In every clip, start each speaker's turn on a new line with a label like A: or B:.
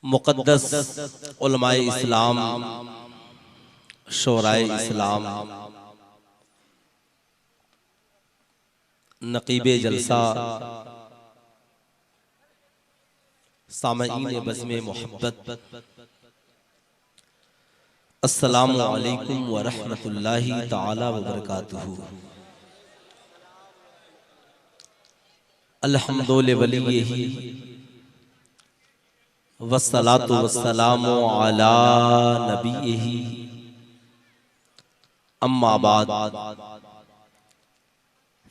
A: मुक़द्दस उलमाए इस्लाम, शोराए इस्लाम, नक़ीबे जलसा, सामईन बज़्मे मोहब्बत, अस्सलामु अलैकुम व रहमतुल्लाहि तआला व बरकातुहू। अल्हम्दु लिवलिय्यिही वस्सलातु वस्सलामु अला नबिय्यिही, अम्मा बाद,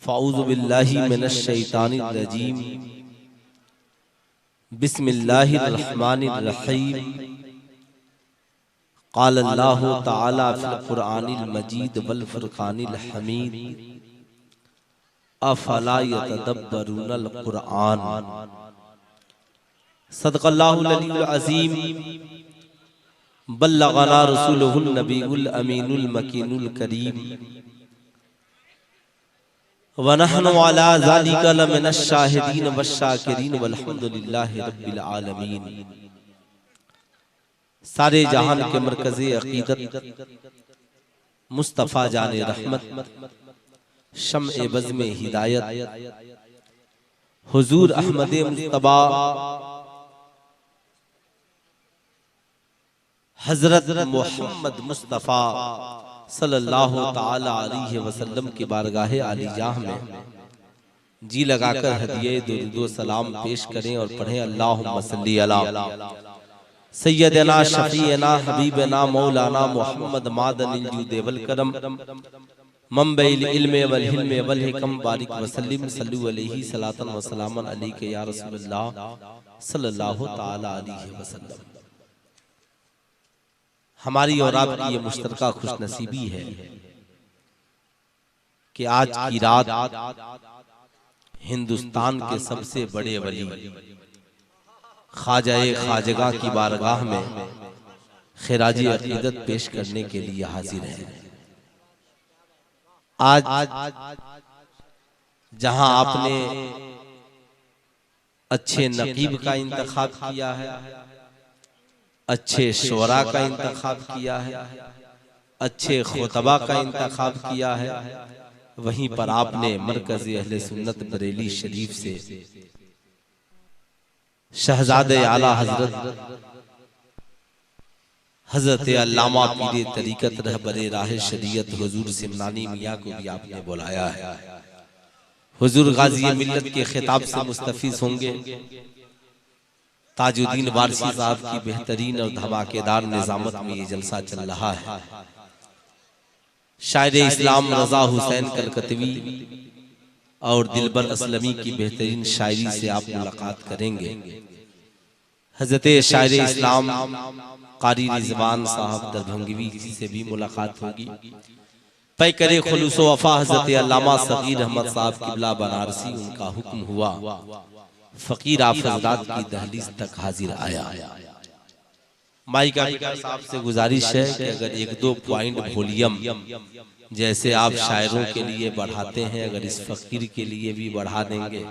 A: फ़अऊज़ु बिल्लाहि मिनश शैतानिर रजीम, बिस्मिल्लाहिर रहमानिर रहीम। क़ाल अल्लाहु तआला फ़िल क़ुरआनिल मजीद वल फ़ुरक़ानिल हमीद, अफ़ला यतदब्बरूनल क़ुरआन। सदक़ल्लाहुल अलीयुल अज़ीम, बल्लग़ना रसूलुहुन नबीयुल अमीनुल मकीनुल करीम, व नहनु अला ज़ालिका लमिनश शाहिदीन वश्शाकिरीन वल्हम्दुलिल्लाहि रब्बिल आलमीन। सारे जहान के मरकज़े अक़ीदत मुस्तफ़ा जाने रहमत, शम्ए बज़्मे हिदायत, हुज़ूर अहमद मुज्तबा हज़रत मोहम्मद मुस्तफ़ा सल्लल्लाहु ताला अलैहि वसल्लम की बारगाहे आलिजाह में जी लगाकर हदिये दुरूद सलाम पेश करें और पढ़ें अल्लाहुम्मा सल्ली अला सय्यदना शफ़ीअना हबीबना मौलाना मोहम्मद मादनिल जूद वल करम, मंबइल इल्म वल हिल्म वल हिकम, बारिक वसल्लिम सल्लु अलैहि सलातन व सलामन अलैका या रसूलल्लाह सल्लल्लाहु ताला अलैहि वसल्लम। हमारी और आपकी ये मुश्तरका खुशनसीबी है कि आज की रात हिंदुस्तान के सबसे बड़े वली ख्वाजाए खाजगा की बारगाह में खिराजी अक़ीदत पेश करने के लिए हाजिर है। आज जहां आपने अच्छे नकीब का इंतखाब किया है, अच्छे शोरा का इंतखाब किया है, अच्छे खुतबा का इंतखाब किया है, वहीं पर आपने मरकज़ अहले सुन्नत बरेली शरीफ से शहजादे आला हजरत अल्लामा पीरे तरीकत रहबरे राह शरीयत हुजूर सिमनानी मियाँ को भी आपने बुलाया है। हुजूर गाजी मिल्लत के खिताब से मुस्तफीज होंगे। ताजुद्दीन वारसी साहब की बेहतरीन और धमाकेदार निजामत में ये जलसा चल रहा है। शायर इस्लाम रजा हुसैन कलकतवी और दिलबर असलमी की बेहतरीन शायरी से आप मुलाकात करेंगे। हजरत शायर इस्लाम कारी रिजवान साहब दरभंगवी से भी मुलाकात होगी। पै करे खुलूस व वफा हजरत अल्लामा सगीर अहमद साहब किबला बनारसी, उनका हुक्म हुआ, फकीर आफज़दात की दहलीज तक हाजिर आया। माइका साहब से गुजारिश है कि अगर एक दो पॉइंट वॉल्यूम जैसे आप शायरों के लिए बढ़ाते हैं, अगर इस फकीर के लिए भी बढ़ा देंगे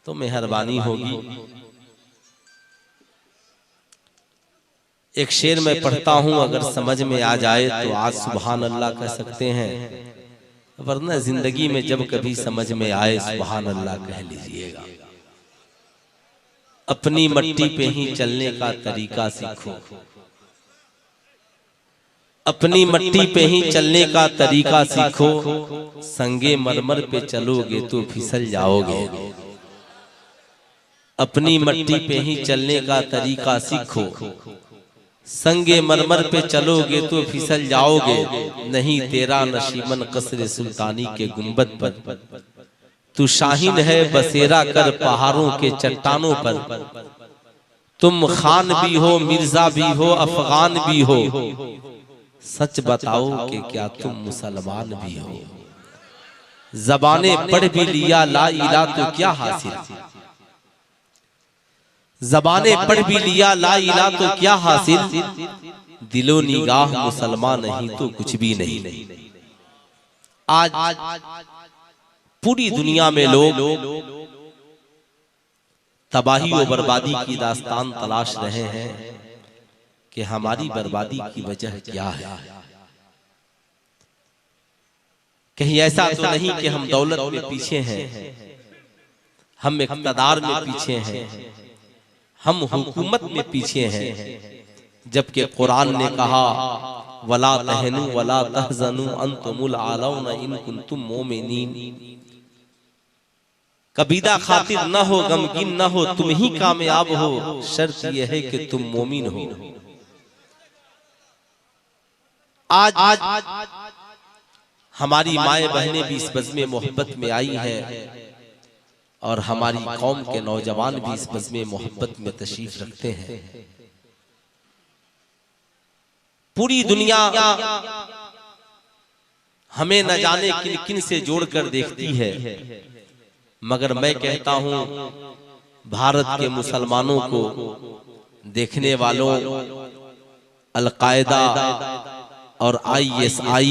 A: तो मेहरबानी होगी। एक शेर में पढ़ता हूं, अगर समझ में आ जाए तो आज सुभान अल्लाह कह सकते हैं, वरना जिंदगी में जब कभी समझ में आए सुभान अल्लाह कह लीजिएगा। अपनी मट्टी पे ही चलने का तरीका सीखो, अपनी मट्टी पे ही चलने का तरीका सीखो, संगे मरमर पे चलोगे तो फिसल जाओगे। अपनी मट्टी पे ही चलने का तरीका सीखो, संगे मरमर पे चलोगे तो फिसल जाओगे। नहीं तेरा नशीमन कसरे सुल्तानी के गुंबद पर, तू शाहीन है बसेरा कर पहाड़ों के चट्टानों पर। तुम खान भी हो, मिर्जा भी हो, अफगान भी हो, सच बताओ कि क्या तुम मुसलमान भी हो। ज़बाने पढ़ भी लिया ला इला तो क्या हासिल, ज़बाने पढ़ भी लिया ला इला तो क्या हासिल, दिलो निगाह मुसलमान नहीं तो कुछ भी नहीं। आज पूरी दुनिया में लोग तबाही और बर्बादी की दास्तान तलाश रहे हैं कि हमारी बर्बादी की वजह क्या है। कहीं ऐसा तो नहीं कि हम दौलत में पीछे हैं, हम इक़्तिदार में पीछे हैं, हम हुकूमत में पीछे हैं, जबकि कुरान ने कहा वला तहनु वला तहज़नु अंतुमुल आलौना इन कुंतुम मोमिनीन। कबीदा खातिर न हो, गमगीन न हो, तुम ही कामयाब हो, शर्त यह है कि तुम मोमिन हो। आज हमारी माए बहनें भी इस बज़्म मोहब्बत में आई हैं और हमारी कौम के नौजवान भी इस बज़्म मोहब्बत में तशरीफ रखते हैं। पूरी दुनिया हमें न जाने किन किन से जोड़कर देखती है, मगर मैं कहता हूं भारत के मुसलमानों को देखने वालों अल-कायदा और ISI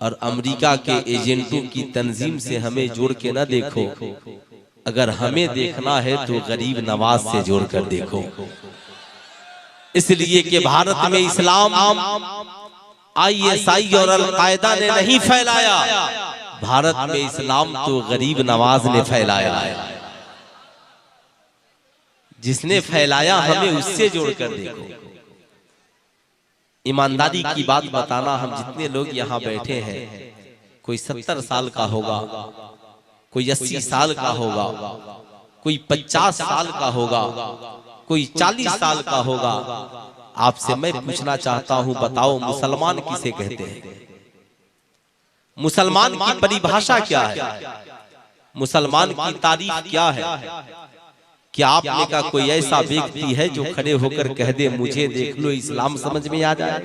A: और अमेरिका के एजेंटों की तंजीम से हमें जोड़ के ना देखो। अगर हमें देखना है तो गरीब नवाज से जोड़कर देखो। इसलिए कि भारत में इस्लाम ISI और अल-कायदा ने नहीं फैलाया, भारत में इस्लाम तो गरीब नवाज ने फैलाया है। जिसने फैलाया हमें उससे जोड़कर देखो। ईमानदारी की बात बताना, हम जितने लोग यहाँ बैठे हैं, कोई 70 साल का होगा, कोई 80 साल का होगा, कोई 50 साल का होगा, कोई 40 साल का होगा। आपसे मैं पूछना चाहता हूं, बताओ मुसलमान किसे कहते हैं? मुसलमान की परिभाषा क्या है? मुसलमान की तारीफ क्या है? क्या आप में का कोई ऐसा व्यक्ति है जो खड़े होकर कह दे मुझे देख लो इस्लाम समझ में आ जाए?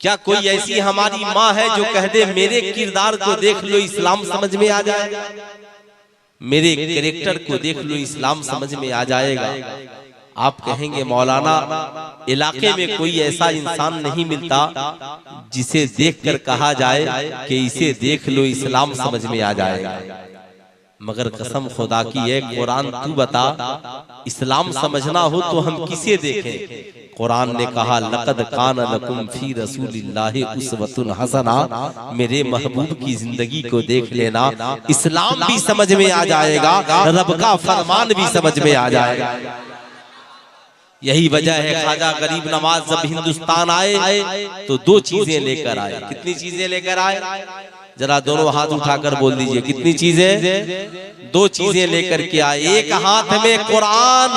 A: क्या कोई ऐसी हमारी माँ है जो कह दे मेरे किरदार को देख लो इस्लाम समझ में आ जाएगा, मेरे कैरेक्टर को देख लो इस्लाम समझ में आ जाएगा? आप कहेंगे मौलाना इलाके में कोई ऐसा इंसान नहीं मिलता जिसे देखकर कहा जाए कि इसे देख लो इस्लाम समझ में आ जाएगा। मगर कसम खुदा की है, कुरान तू बता, इस्लाम समझना हो तो हम किसे देखें? कुरान ने कहा लक़द कान लकुम फी रसूलिल्लाहि उस्वतुन हसना, मेरे महबूब की जिंदगी को देख लेना, इस्लाम भी समझ में आ जाएगा, रब का फरमान भी समझ में आ जाएगा। यही वजह है ख्वाजा गरीब नवाज जब हिंदुस्तान आए तो दो चीजें लेकर आए। कितनी चीजें लेकर आए? जरा दोनों हाथ उठाकर बोल दीजिए, कितनी चीजें? दो चीजें लेकर के आए। एक हाथ में कुरान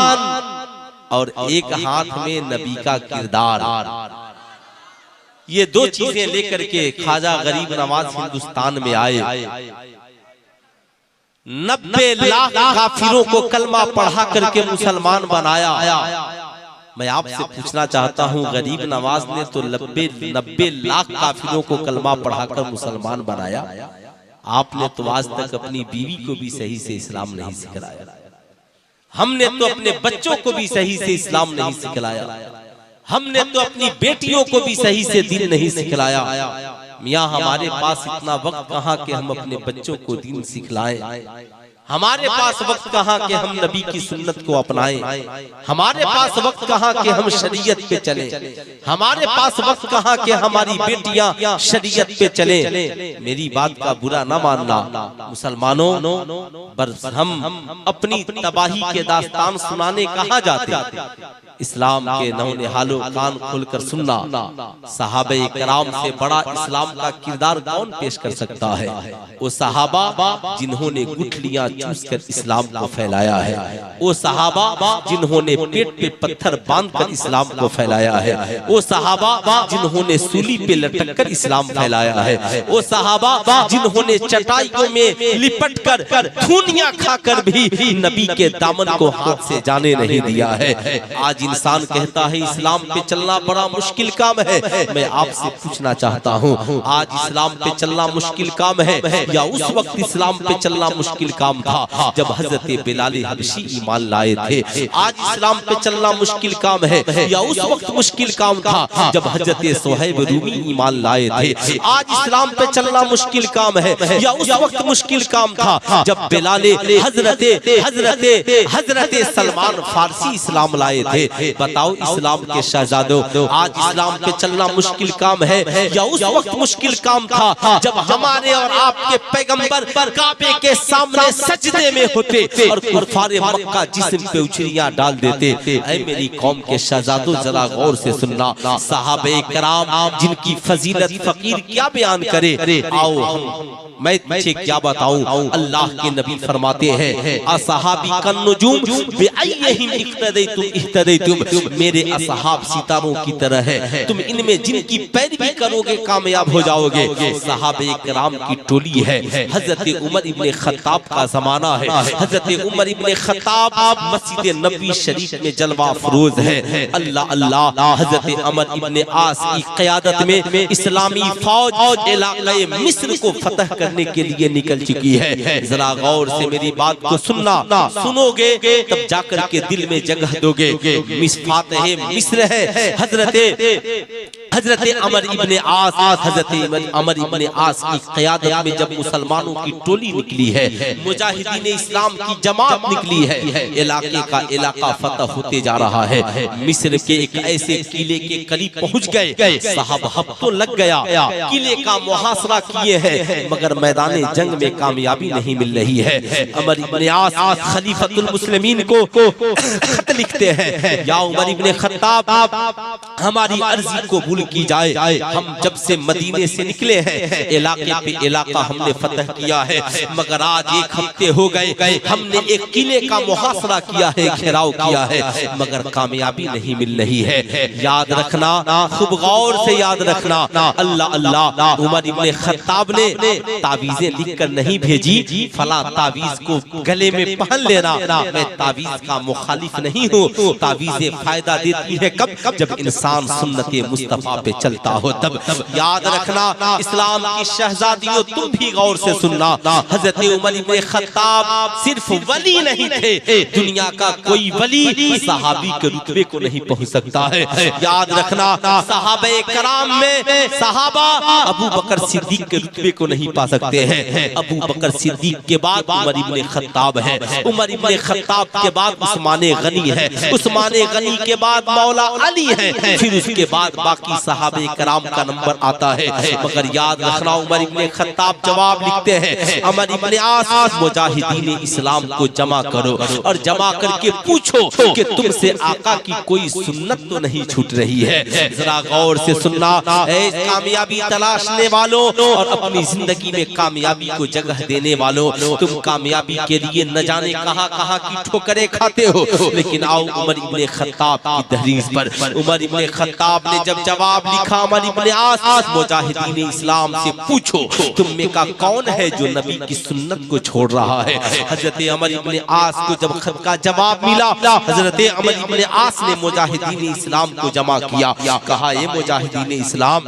A: और एक हाथ में नबी का किरदार। ये दो चीजें लेकर के ख्वाजा गरीब नवाज हिंदुस्तान में आए। 90 लाख काफिरों को कलमा पढ़ा करके मुसलमान बनाया। मैं आपसे पूछना चाहता हूं, गरीब नवाज ने तो 90 लाख काफिरों को कलमा पढ़ाकर मुसलमान बनाया। आपने तो आज तक अपनी बीवी को भी सही से इस्लाम नहीं सिखलाया। हमने तो अपने बच्चों को भी सही से इस्लाम नहीं सिखलाया। हमने तो अपनी बेटियों को भी सही से दीन नहीं सिखलाया। मियाँ हमारे पास इतना वक्त कहाँ कि हम अपने बच्चों को दीन सिखलाएं? हमारे पास वक्त कहाँ कि हम नबी की सुन्नत को अपनाएं? हमारे पास वक्त कहाँ कि हम शरीयत पे चलें? हमारे पास वक्त कहाँ कि हमारी बेटियां शरीयत पे चलें? मेरी बात का बुरा न मानना मुसलमानों, बस हम अपनी तबाही के दास्तान सुनाने कहाँ जाते? इस्लाम के नौनिहालों कान खोलकर सुनना। सहाबे कराम से बड़ा इस्लाम का किरदार कौन पेश कर सकता है? वो सहाबा जिन्होंने गुठलियां चूसकर इस्लाम को फैलाया है। वो सहाबा जिन्होंने पेट पे पत्थर बांधकर इस्लाम को फैलाया है। वो सहाबा जिन्होंने सूली पे लटककर इस्लाम फैलाया है। वो सहाबा जिन्होंने चटाइयों में लिपट कर धुनिया खाकर भी नबी के दामन को हाथ से जाने नहीं दिया है। आज इंसान कहता है इस्लाम पे चलना बड़ा मुश्किल काम है। मैं आपसे पूछना चाहता हूँ, आज इस्लाम पे चलना मुश्किल काम है या उस वक्त इस्लाम पे चलना मुश्किल काम था जब हजरत बिलाल हबशी ईमान लाए थे? आज इस्लाम पे चलना मुश्किल काम है या उस वक्त मुश्किल काम था जब हजरत सुहैब रूमी ईमान लाए थे? आज इस्लाम पे चलना मुश्किल काम है या उस वक्त मुश्किल काम था जब बिलाल हजरत सलमान फारसी इस्लाम लाए थे? बताओ इस्लाम के शहजादों, आज इस्लाम पे चलना मुश्किल काम है या उस वक्त मुश्किल काम था जब हमारे और आपके पैगंबर काबे के सामने सजदे में होते और कुफारे मक्का जिस्म पे उछलियां डाल देते? ऐ मेरी कौम के शहजादों, जरा गौर से सुनना। सहाबे कराम जिनकी फजीलत फकीर क्या बयान करे, आओ हम मैं पीछे क्या बताऊं। अल्लाह के नबी फरमाते हैं असहाबी कन्नुजूम बिअय्यहिम इक्तदैतुम इhtदैतुम, मेरे असहाब सितारों की तरह है, तुम इनमें जिनकी पैरवी करोगे कामयाब हो जाओगे। सहाबे कराम की टोली है। हजरत उमर इब्ने खत्ताब का जमाना है। हजरत उमर इब्ने खत्ताब मस्जिद नबवी शरीफ में जलवा फरोज है। अल्लाह अल्लाह, हजरत उमर इब्ने आस की क़यादत में इस्लामी फौज इलाक़े मिस्र को फतह करने के लिए निकल चुकी है। जरा गौर से मेरी बात को सुनना, सुनोगे तब जाकर के दिल में जगह दोगे। मिस्र है हजरत अमर इब्ने आस, हजरत अमर इब्ने आस की क़यादत में जब मुसलमानों की टोली निकली है, मुजाहिदीन इस्लाम की जमात निकली है, इलाके का इलाका फतह होते जा रहा है। मिस्र के एक ऐसे किले के करीब पहुंच गए, साहब हफ्तों लग गया, किले का मुहासरा किए हैं मगर मैदान जंग में कामयाबी नहीं मिल रही है। अमर इब्ने आस खलीफतुल मुस्लिमीन को खत लिखते हैं, या उमर इब्ने खत्ताब, हमारी अर्जी को भूल की जाए, हम जब से मदीने से निकले हैं इलाके पे इलाका हमने फतह किया है, मगर आज एक हफ्ते हो गए हमने एक किले का मुहासरा किया है, घेराव किया है, मगर कामयाबी नहीं मिल रही है। याद रखना, खूब गौर से याद रखना, अल्लाह अल्लाह, उमर इब्ने खत्ताब ने तावीज़ें लिखकर नहीं भेजी, फला तावीज़ को गले में पहन लेना, मैं तावीज़ का मुखालिफ नहीं हूँ। तावीज़ें फायदा देती है कब? जब इंसान सुन्नते मुस्तफा पे चलता हो तब। याद रखना इस्लाम की शहजादियों, तुम भी गौर से सुनना, हजरत उमर इब्ने खत्ताब सिर्फ वली नहीं थे, दुनिया का कोई वली सहाबी के रुतबे को नहीं पहुंच सकता है। याद रखना सहाबे कराम में सहाबा अबू बकर सिद्दीक के रुतबे को नहीं पा सकते हैं। अबू बकर सिद्दीक के बाद उमर इब्ने खत्ताब है, उमर इब्ने खत्ताब के बाद उस्मान गनी है, उस्मान गनी के बाद मौला अली है, फिर उसके बाद बाकी सहाबे कराम का नंबर आता है। मगर याद रखना उमर इब्ने खत्ताब जवाब लिखते हैं, उमर इब्ने आस, मुजाहिदीन इस्लाम को जमा करो और जमा करके पूछो कि तुमसे आका की कोई सुन्नत तो नहीं छूट रही है। जरा गौर से सुनना, कामयाबी तलाशने वालों और अपनी जिंदगी में कामयाबी को जगह देने वालों, तुम कामयाबी के लिए न जाने कहां कहां की ठोकरें खाते हो, लेकिन आओ उमर इब्ने खत्ताब की दहलीज पर। उमर इब्ने खत्ताब ने जब जवाब लिखा, उमर इब्ने आस, मुजाहिदीन इस्लाम से पूछो तुम में का कौन है जो नबी की सुन्नत को छोड़ रहा है। हजरत उमर इब्ने आस को जब खत का जवाब मिला, हजरत उमर इब्ने आस ने मुजाहिदीन इस्लाम को जमा किया, कहा ये मुजाहिदीन इस्लाम,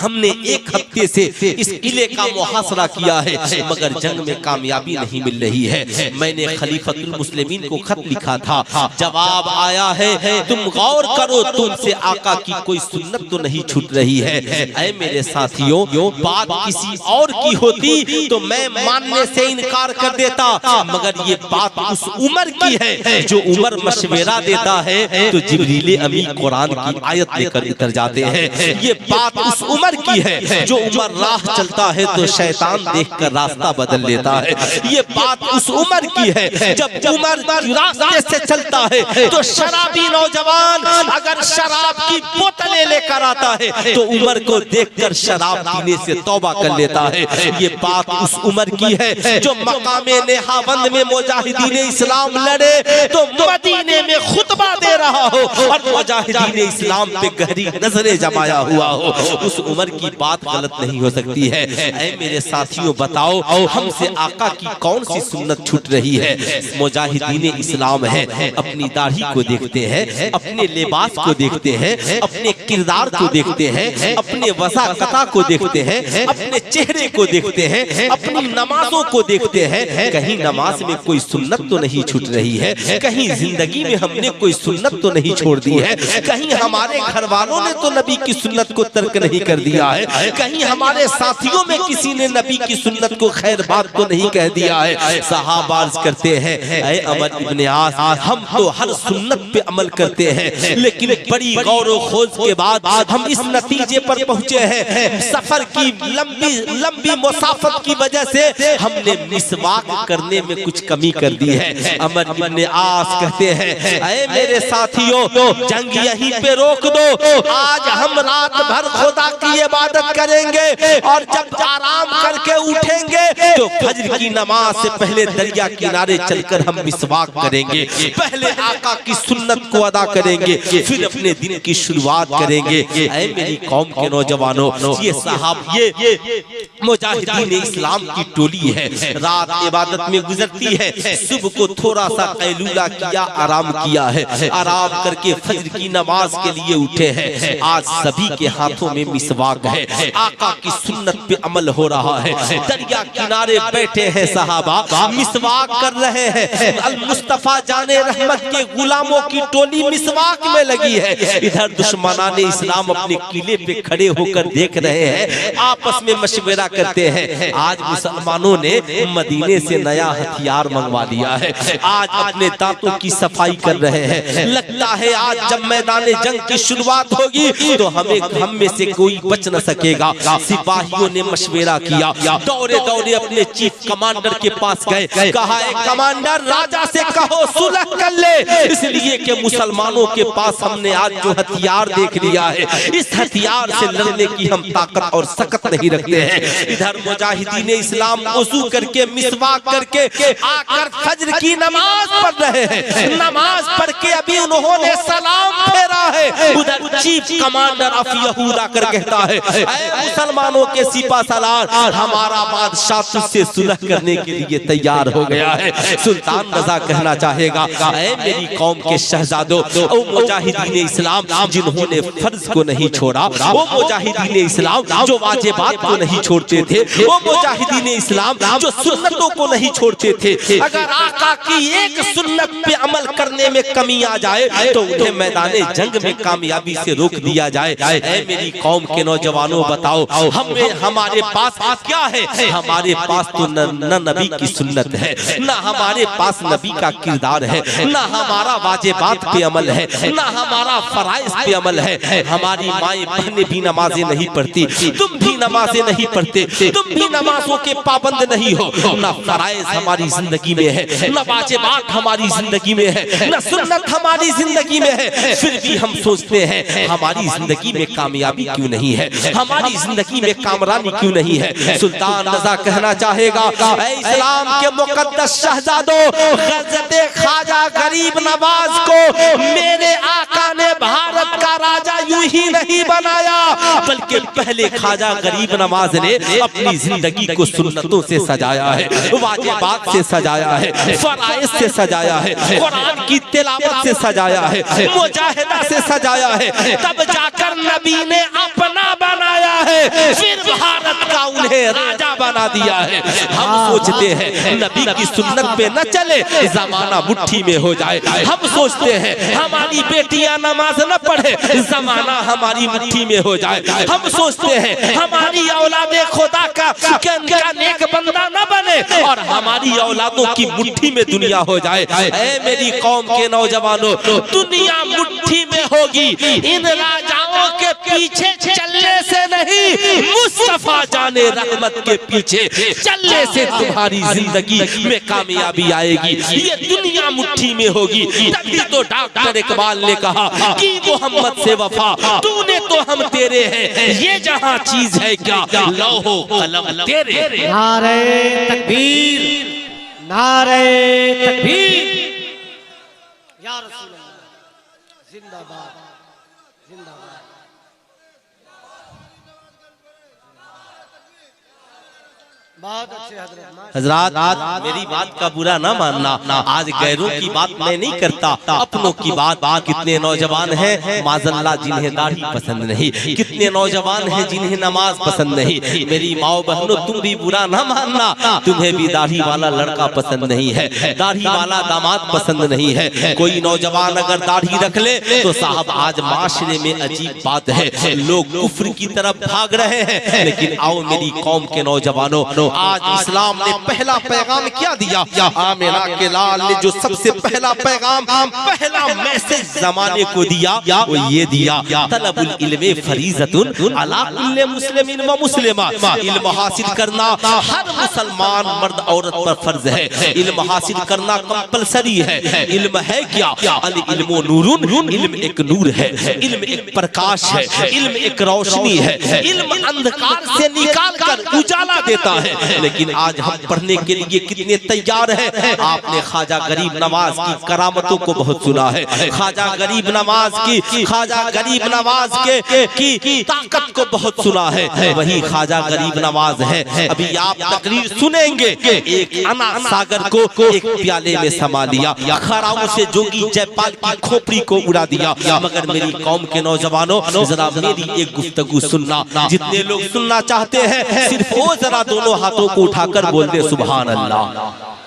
A: हमने एक हफ्ते से इस किले का मुहासरा किया है मगर जंग में कामयाबी नहीं मिल रही है। मैंने खलीफतुल मुस्लिमीन को खत लिखा था, जवाब आया है तुम गौर करो, तुमसे आका की कोई सुन्नत तो नहीं छूट रही है। ऐ मेरे साथियों, बात किसी और की होती तो मैं मानने से इनकार कर देता, मगर ये बात उस उमर की है जो उमर मशवरा देता है तो जिब्रील अमीन कुरान की आयत लेकर उतर जाते हैं। ये बात उस उमर की है जो उमर राह चलता है तो शैतान देखकर रास्ता बदल लेता है। ये बात उस उमर की है जब उमर रास्ते से चलता है तो शराबी नौजवान अगर शराब की बोतलें लेकर आता है तो उमर को देखकर शराब पीने से तौबा कर लेता है। ये बात उस उमर की है जो मकामे नेहावंद में मुजाहिदीन इस्लाम लड़े तो मदीने में खुतबा दे रहा हो और मुजाहिदीन इस्लाम पे गहरी नजरें जमाया हुआ हो, उस उम्र की बात गलत नहीं हो सकती है। ऐ मेरे साथियों, बताओ हमसे आका की कौन सी सुन्नत छूट रही है? मुजाहिदीन इस्लाम है, अपनी दाढ़ी को देखते हैं, अपने लिबास को देखते हैं, अपने किरदार को देखते हैं, अपने वज़ाकता को देखते हैं, अपने चेहरे को देखते हैं, अपनी नमाजों को देखते हैं। कहीं नमाज में कोई सुन्नत तो नहीं छूट रही है, कहीं जिंदगी में हमने कोई सुन्नत तो नहीं छोड़ दी है, कहीं हमारे घर वालों ने तो नबी की सुन्नत को तर्क नहीं कर दिया है, कहीं हमारे साथियों में किसी ने नबी की सुन्नत को खैर बात तो नहीं कह दिया है। सहाबा अर्ज़ करते हैं, ऐ अमर इब्न आस, हम तो हर सुन्नत पे अमल करते हैं, लेकिन बड़ी गौर व खोज के बाद हम इस नतीजे पर पहुंचे हैं, सफर की लंबी मुसाफत की वजह से हमने मिसवाक करने में कुछ कमी कर दी है। अमर इब्न आस कहते हैं, ऐ मेरे साथियों, जंग यहीं पे रोक दो, आज हम रात भर खुदा की इबादत करेंगे और जब आराम करके उठेंगे तो फज्र की नमाज से पहले दरिया किनारे चलकर हम मिसवाक करेंगे, पहले आका की सुन्नत को अदा करेंगे, फिर अपने दिन की शुरुआत करेंगे। ऐ मेरी कौम के नौजवानों, ये साहब ये मुजाहिदीन इस्लाम की टोली है, रात इबादत में गुजरती है, सुबह को थोड़ा सा कैलूला किया, आराम किया है, आराम करके फज्र की नमाज के लिए उठे हैं। आज सभी के हाथों में मिसवाक है, आका की सुन्नत पे अमल हो रहा है, दरिया किनारे बैठे हैं सहाबा, मिसवाक कर रहे हैं। अल मुस्तफा जाने रहमत के गुलामों की टोली मिसवाक में लगी है, इधर दुश्मनाने इस्लाम अपने किले पे खड़े होकर देख रहे हैं, आपस में मशवरा करते हैं। आज मुसलमानों ने मदीने से नया हथियार मंगवा लिया है, आज अपने दांतों की सफाई कर रहे हैं। लगता है आज जब मैदान जंग की शुरुआत होगी तो हम में से कोई बच न सकेगा। सिपाहियों ने मशवरा किया, दौड़े दौड़े अपने चीफ कमांडर के पास गए, कहा कमांडर राजा से कहो सुलह कर ले, इसलिए कि मुसलमानों के पास हमने आज जो हथियार देख लिया है, इस हथियार से लड़ने की हम ताकत और सकत नहीं रखते हैं। इधर मुजाहिदीन इस्लाम वज़ू करके मिसवाक करके आकर फज्र की नमाज पढ़ रहे हैं, नमाज पढ़ के अभी उन्होंने सलाम फेरा है, उधर चीफ कमांडर ऑफ यहूदा कर कहता है, मुसलमानों के सिपा सलार, हमारा बादशाह तुझसे सुलह करने के लिए तैयार हो गया है। सुल्तान रजा कहना चाहेगा, ऐ मेरी कौम के शहजादों, ओ मुजाहिदीन इस्लाम जिन्होंने फर्ज को नहीं छोड़ा, वो मुजाहिदीन इस्लाम जो वाजिबात को नहीं छोड़ते थे, वो मुजाहिदीन इस्लाम जो सुन्नतों को नहीं छोड़ते थे, अगर आका की एक सुन्नत पे अमल करने में कमी आ जाए तो उन्हें मैदाने जंग में कामयाबी से रोक दिया जाए। ऐ मेरी कौम के नौजवानों, बताओ हमारे पास क्या है? हमारे पास तो न नबी की सुन्नत है, न हमारे पास नबी का किरदार है, न हमारा वाजिबात पे अमल है, न हमारा फराइज पे अमल है। हमारी माएं बहनें भी नमाजें नहीं पढ़ती, तुम भी नमाजें नहीं पढ़ते, तुम भी नमाजों के पाबंद नहीं हो, न फराइज हमारी जिंदगी में है, न वाजिबात हमारी जिंदगी में है, न सुन्नत हमारी जिंदगी में है। फिर भी हम सोचते हैं हमारी जिंदगी में कामयाबी क्यों नहीं है, हमारी जिंदगी में कामरानी क्यों नहीं है। सुल्तान रजा कहना चाहेगा, ऐ इस्लाम के मुकद्दस शहजादों, हज़रत ख्वाजा गरीब नवाज को मेरे आका ने भारत का राजा यूं ही नहीं बनाया, बल्कि पहले ख्वाजा गरीब नवाज ने अपनी जिंदगी को सुन्नतों से सजाया है, वाजिबात से सजाया है, फराइज से सजाया है, कुरान की तिलावत से सजाया है, मुजाहिदा से सजाया है, तब जाकर नबी ने अपना बनाया है, फिर भारत का उन्हें राजा बना दिया है। हम सोचते हैं नबी की सुन्नत पे न चले, जमाना मुट्ठी में हो जाए। हम सोचते हैं हमारी बेटियां नमाज न पढ़े, जमाना हमारी मुट्ठी में हो जाए। हम सोचते हैं हमारी औलादे खुदा का नेक बंदा न बने और हमारी औलादों की मुट्ठी में दुनिया हो जाए। ऐ मेरी कौम के नौजवानों, दुनिया मुट्ठी में होगी इन राजाओं के पीछे चलने से नहीं, मुस्तफा जाने रहमत के पीछे चलने से तुम्हारी जिंदगी में कामयाबी आएगी। ये दुनिया मुट्ठी में होगी। तभी तो डॉक्टर इकबाल ने कहा कि मोहम्मद से वफा, तूने तो हम तेरे हैं, ये जहां चीज है क्या लौहो कलम तेरे।
B: नारे तकबीर, नारे तकबीर, या रसूल अल्लाह। जिंदाबाद जिंदाबाद। बहुत अच्छे
A: हजरात, मेरी बात का बुरा ना मानना। आज गैरों की बात मैं नहीं करता, अपनों की बात। कितने नौजवान हैं माज़ल्लाह जिन्हें दाढ़ी पसंद नहीं, कितने नौजवान हैं जिन्हें नमाज पसंद नहीं। मेरी माओ बहनों, तुम भी बुरा ना मानना, तुम्हें भी दाढ़ी वाला लड़का पसंद नहीं है, दाढ़ी वाला दामाद पसंद नहीं है। कोई नौजवान अगर दाढ़ी रख ले तो साहब आज माशरे में अजीब बात है, लोग कुफ्र की तरफ भाग रहे हैं। लेकिन आओ मेरी कौम के नौजवानों, आज इस्लाम ने पहला पैगाम क्या दिया? आमिना के लाल ने जो सबसे पहला पैगाम, पहला मैसेज जमाने को दिया वो ये दिया, तलबुल इल्म फरीज़तुन अला कुल्ले मुस्लिमिन व मुस्लिमा। इल्म हासिल करना हर मुसलमान मर्द औरत पर फर्ज है, इल्म हासिल करना कंपलसरी है। इल्म है क्या? अल इल्मु नूरुन, इल्म एक नूर है, इल्म एक प्रकाश है, इल्म एक रोशनी है। इल्म अंधकार से निकाल कर उजाला देता है। लेकिन आज हम पढ़ने के लिए कितने तैयार हैं? आपने ख्वाजा गरीब नवाज की करामतों को बहुत सुना है, ख्वाजा गरीब नवाज की ताकत को बहुत सुना है। वही ख्वाजा गरीब नवाज है। अभी आप तकरीर सुनेंगे, एक अना सागर को एक प्याले में समा लिया, खराओं से जोगी जयपाल की खोपड़ी को उड़ा दिया। मगर मेरी कौम के नौजवानों, जरा मेरी एक गुफ्तगू सुनना। जितने लोग सुनना चाहते हैं सिर्फ वो जरा दोनों हाथों को उठाकर बोल दे सुभान अल्लाह,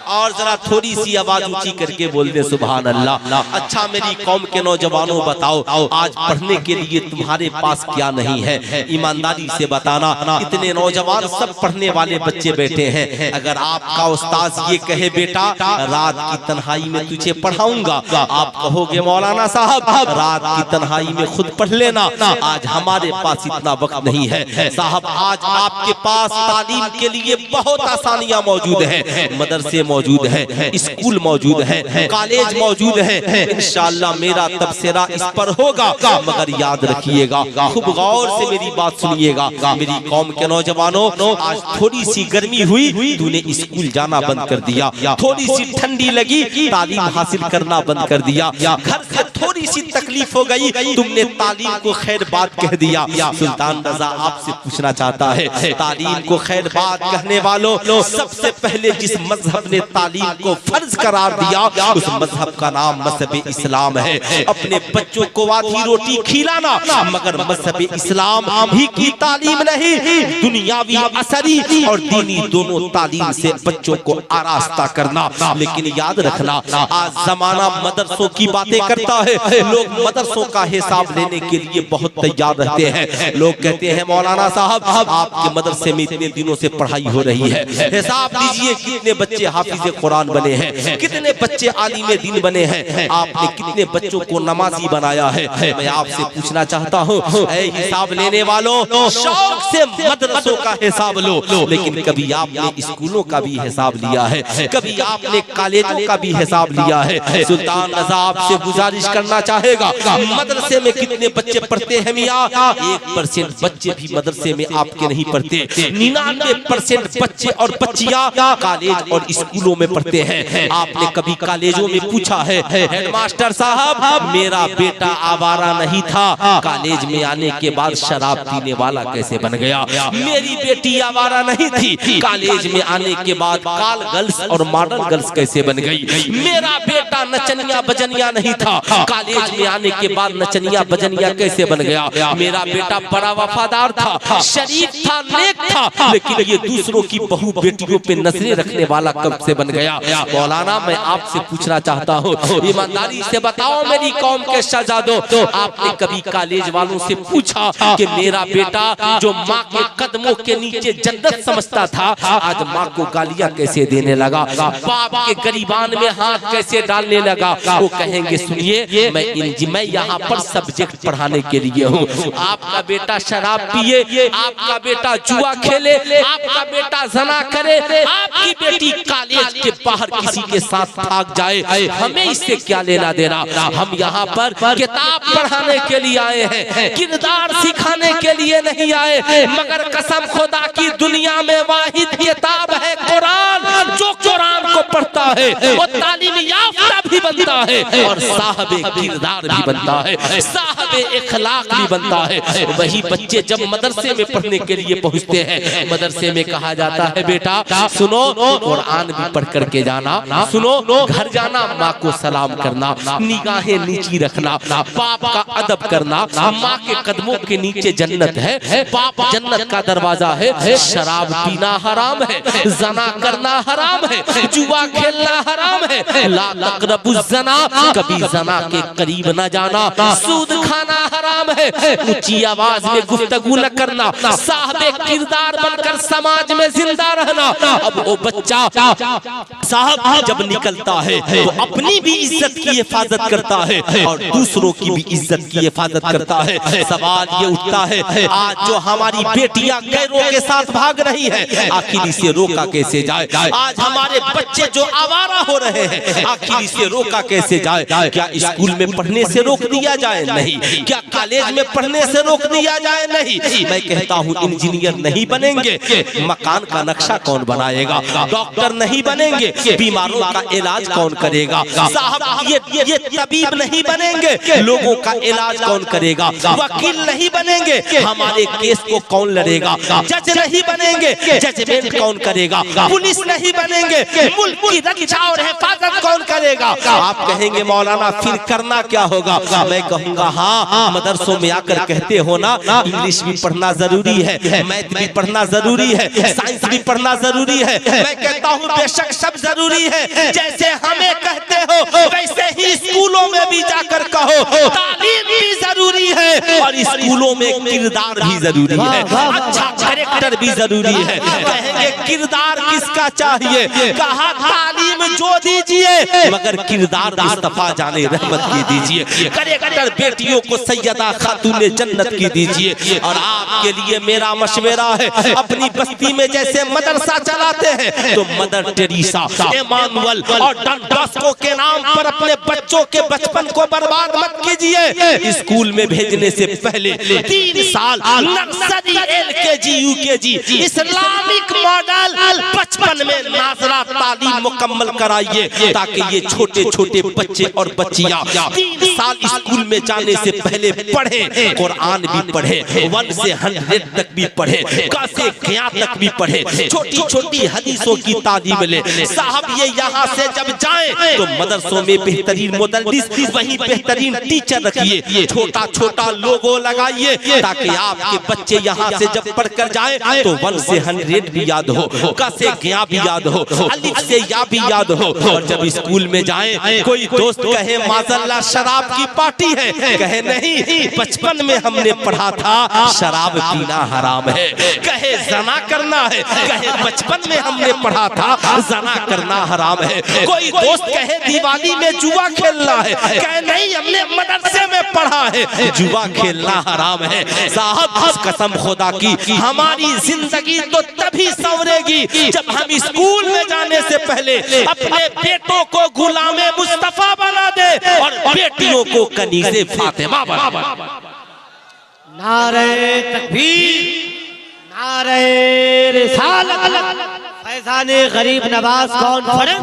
A: और जरा थोड़ी सी आवाज ऊंची करके बोल दे सुभान अल्लाह। अच्छा मेरी कौम के नौजवानों, बताओ आज पढ़ने के लिए तुम्हारे पास क्या नहीं है? ईमानदारी से बताना। इतने नौजवान सब पढ़ने वाले बच्चे बैठे हैं। अगर आपका उस्ताद ये कहे बेटा रात की तन्हाई में तुझे पढ़ाऊंगा, आप कहोगे मौलाना साहब रात की तन्हाई में खुद पढ़ लेना। आज हमारे पास इतना वक्त नहीं है साहब। आज आपके पास तालीम के लिए बहुत आसानियां मौजूद है, मदरसे मौजूद है, स्कूल मौजूद है, कॉलेज मौजूद है। इंशाअल्लाह मेरा तबसरा इस पर होगा, मगर याद रखिएगा, खूब गौर से मेरी बात सुनिएगा। मेरी कौम के नौजवानों, आज थोड़ी सी गर्मी हुई, तूने स्कूल जाना बंद कर दिया। थोड़ी सी ठंडी लगी, तालीम हासिल करना बंद कर दिया। घर से थोड़ी सी तकलीफ हो गई, तुमने तालीम को खैर बात कह दिया। सुल्तान रजा आपसे पूछना चाहता है, तालीम को खैर बात कहने वालों, सबसे पहले जिस मजहब ने तालीम को फर्ज करार दिया उस मजहब का नाम मजहब इस्लाम है। अपने बच्चों को आधी रोटी खिलाना, मगर मजहब इस्लाम ही की तालीम नहीं, दुनियावी असरी और दीनी दोनों तालीम से बच्चों को आरास्ता करना। लेकिन याद रखना, आज जमाना मदरसों की बातें करता है। लोग मदरसों का हिसाब लेने के लिए बहुत तैयार रहते हैं। लोग कहते हैं मौलाना साहब आपके मदरसे में इतने दिनों से पढ़ाई हो रही है, हिसाब लीजिए कितने बच्चे हाफिज़े कुरान बने हैं, कितने बच्चे आलिमे दीन बने हैं, आपने कितने बच्चों को नमाजी बनाया है। मैं आपसे पूछना चाहता हूँ, हिसाब लेने वालों, शौक से मदरसों का हिसाब लो, लेकिन कभी आपने स्कूलों का भी हिसाब लिया है? कभी आपने कॉलेजों का भी हिसाब लिया है? सुल्तान रजा आपसे गुजारिश करना चाहेगा, मदरसे में कितने बच्चे पढ़ते हैं मियां? 1% बच्चे भी मदरसे में आपके नहीं पढ़ते। 99% बच्चे और बच्चियां कॉलेज और स्कूलों में पढ़ते हैं। आपने कभी कॉलेजों में पूछा है हेडमास्टर साहब मेरा बेटा आवारा नहीं था, कॉलेज में आने के बाद शराब पीने वाला कैसे बन गया? मेरी बेटी आवारा नहीं थी, कॉलेज में आने के बाद काल गर्ल्स और मॉडर्न गर्ल्स कैसे बन गई? मेरा बेटा नचनिया बजनिया नहीं था, कॉलेज में आने के बाद नचनिया बजनिया कैसे बन गया? मेरा बेटा बड़ा वफादार था, शरीफ था, नेक था, लेकिन ये दूसरों की बहू बेटियों पे नजरें रखने वाला कब से बन गया? मौलाना मैं आपसे पूछना चाहता हूँ, ईमानदारी से बताओ मेरी कौम के शहजादों, आपने कभी कॉलेज वालों से पूछा कि मेरा बेटा जो माँ के कदमों के नीचे जन्नत समझता था, आज माँ को गालियाँ कैसे देने लगा, बाप के गरीबान में हाथ कैसे डालने लगा? वो कहेंगे सुनिए मैं यहाँ पर सब्जेक्ट पढ़ाने के लिए हूँ। आपका बेटा शराब पिए, आपका बेटा जुआ खेले, आपका बेटा जना करे, आपकी बेटी कॉलेज के बाहर किसी के साथ भाग जाए, हमें इससे क्या लेना देना? हम यहाँ पर किताब पढ़ाने के लिए आए हैं, किरदार सिखाने के लिए नहीं आए। मगर कसम खुदा की दुनिया में वाहिद किताब है कुरान, जो कुरान को पढ़ता है वो तालीम याफ्ता भी भी बनता है और साहबे किरदार भी बनता है, साहबे इखलाक भी बनता है। वही बच्चे जब मदरसे में पढ़ने के लिए पहुंचते हैं, मदरसे में कहा जाता है बेटा सुनो कुरान भी पढ़ करके जाना, सुनो घर जाना माँ को सलाम करना, निगाहें नीची रखना, बाप का अदब करना, माँ के कदमों के नीचे जन्नत है, बाप जन्नत का दरवाजा है, शराब पीना हराम है, जना करना हराम है, जुआ खेलना हराम है, ला तक़रबुज़ ज़ना, कभी जना के करीब न जाना, सूद खाना हराम है, ऊंची आवाज में गुफ्तगू न करना, साहबे किरदार बनकर समाज में जिंदा रहना। अब वो बच्चा साहब जब निकलता है तो अपनी भी इज्जत की हिफाजत करता है और दूसरों की भी इज्जत की हिफाजत करता है। सवाल ये उठता है आज जो हमारी बेटियां गैरों के साथ भाग रही है, आखिर इसे रोका कैसे जाए? आज हमारे बच्चे जो आवारा हो रहे हैं, आखिर इसे रोका कैसे जाए? क्या स्कूल में पढ़ने से रोक दिया जाए? नहीं। क्या कॉलेज में पढ़ने से रोक दिया जाए? नहीं। मैं कहता हूँ इंजीनियर नहीं बनेंगे, मकान का नक्शा कौन बनाएगा? डॉक्टर नहीं बनेंगे, बीमारों का इलाज कौन करेगा? साहब ये तबीब नहीं बनेंगे, लोगों का इलाज कौन करेगा? वकील नहीं बनेंगे, हमारे केस को कौन लड़ेगा? जज नहीं बनेंगे, जजमेंट कौन करेगा? पुलिस नहीं बनेंगे, मुल्क की रक्षा और हिफाजत कौन करेगा? आप कहेंगे मौलाना फिर करना क्या होगा? मैं कहूँगा हाँ, मदरसों में आकर कहते हो ना इंग्लिश भी पढ़ना जरूरी है, मैथ भी पढ़ना जरूरी है, साइंस भी पढ़ना जरूरी है। मैं कहता हूँ बेशक सब जरूरी है, जैसे हमें कहते हो वैसे ही स्कूलों में भी जाकर कहो तालीम भी जरूरी है और स्कूलों में किरदार भी जरूरी है, अच्छा कैरेक्टर भी जरूरी है। कहेंगे किरदार किसका चाहिए? कहा तालीम जो दीजिए मगर किरदार मुस्तफा जाने रहमत की दीजिए, कैरेक्टर बेटियों को सैयदा खातूने जन्नत की दीजिए। और आपके लिए मेरा मशवरा है, अपनी बस्ती में जैसे मदरसा चलाते हैं तो मदर टेरेसा, इमानुअल और डॉन बॉस्को के नाम पर अपने बच्चों के बचपन को बर्बाद मत कीजिए। स्कूल में भेजने से पहले 3 साल nursery, LKG, UKG Islamic model बचपन में नाज़रा तालीम मुकम्मल कराइए ताकि ये छोटे छोटे बच्चे और बच्चियां 3 साल स्कूल में जाने से पहले पढ़े, कुरान भी पढ़े, 1 से 100 तक भी पढ़े, क से क़या तक भी पढ़े, छोटी छोटी हदीसों की तालीम ले। साहब ये यहाँ से जब जाएं तो मदरसों में बेहतरीन मुदर्रिस, वहीं बेहतरीन टीचर रखिए, छोटा छोटा लोगो लगाइए ताकि आपके बच्चे यहाँ से जब पढ़कर जाएं तो 1 से 100 भी याद हो, क से क़या भी याद हो, अलिफ से या भी याद हो। और जब स्कूल में जाएं कोई दोस्त कहे माज़ल्लाह शराब की पार्टी है, कहे नहीं बचपन में हमने पढ़ा था शराब पीना हराम है, कहे जना करना है, कहे बचपन में हमने पढ़ा था जना करना हराम है। कोई दोस्त कहे दिवाली में जुआ खेलना है, कहे नहीं हमने मदरसे में पढ़ा है जुआ खेलना हराम है। साहब कसम खुदा की हमारी जिंदगी तो तभी संवरेगी जब हम स्कूल में जाने से पहले अपने बेटों को गुलामे मुस्तफा बना दे और बेटियों को कनीज़े फातिमा बना दे।
B: नारे तकबीर, नारे रिसालत, फैज़ाने गरीब नवाज कॉन्फ्रेंस,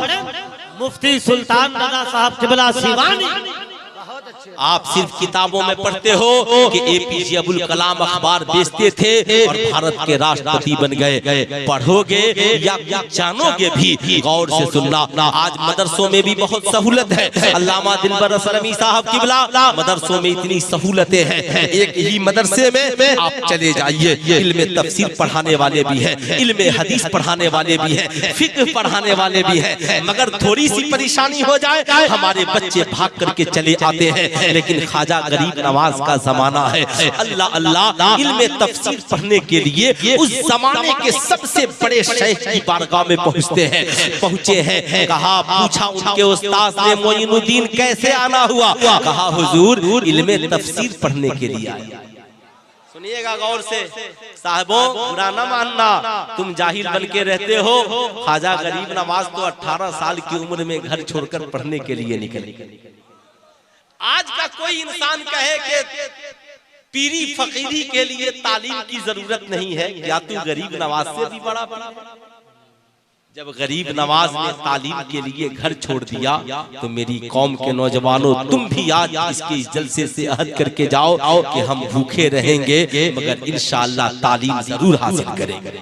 B: मुफ्ती सुल्तान रज़ा साहब क़िबला सीवानी।
A: आप सिर्फ किताबों में पढ़ते हो कि APJ अबुल कलाम अखबार बेचते थे और भारत के राष्ट्रपति बन गए। पढ़ोगे या जानोगे भी, गौर से सुनना। आज मदरसों में भी बहुत सहूलत है। अल्लामा दिलबर असलमी साहब क़िबला, मदरसों में इतनी सहूलतें हैं। एक ही मदरसे में आप चले जाइए, इल्मे तफसीर पढ़ाने वाले भी हैं, इल्मे हदीस पढ़ाने वाले भी हैं, फिक्र पढ़ाने वाले भी हैं। मगर थोड़ी सी परेशानी हो जाए हमारे बच्चे भाग करके चले आते हैं। लेकिन ख्वाजा गरीब नवाज का जमाना है, अल्लाह अल्लाह इल्मे तफसीर पढ़ने के लिए उस जमाने के सबसे बड़े शेख की बारगाह में पहुंचे हैं। कहा पूछा उनके उस्ताद ने मोइनुद्दीन कैसे आना हुआ? कहा हुजूर इल्मे तफसीर पढ़ने के लिए आया। सुनिएगा गौर से साहबों, बुरा न मानना, तुम जाहिल बन के रहते हो। ख्वाजा गरीब नवाज तो 18 साल की उम्र में घर छोड़कर पढ़ने के लिए निकले। आज का कोई इंसान कहे कि पीरी फकीरी के लिए तालीम की जरूरत नहीं है, या तू गरीब नवाज से भी बड़ा जब गरीब नवाज ने तालीम के लिए घर छोड़ दिया तो मेरी कौम के नौजवानों, तुम भी आज इसके इस जलसे से अहद करके जाओ कि हम भूखे रहेंगे मगर इंशाअल्लाह तालीम जरूर हासिल करेंगे।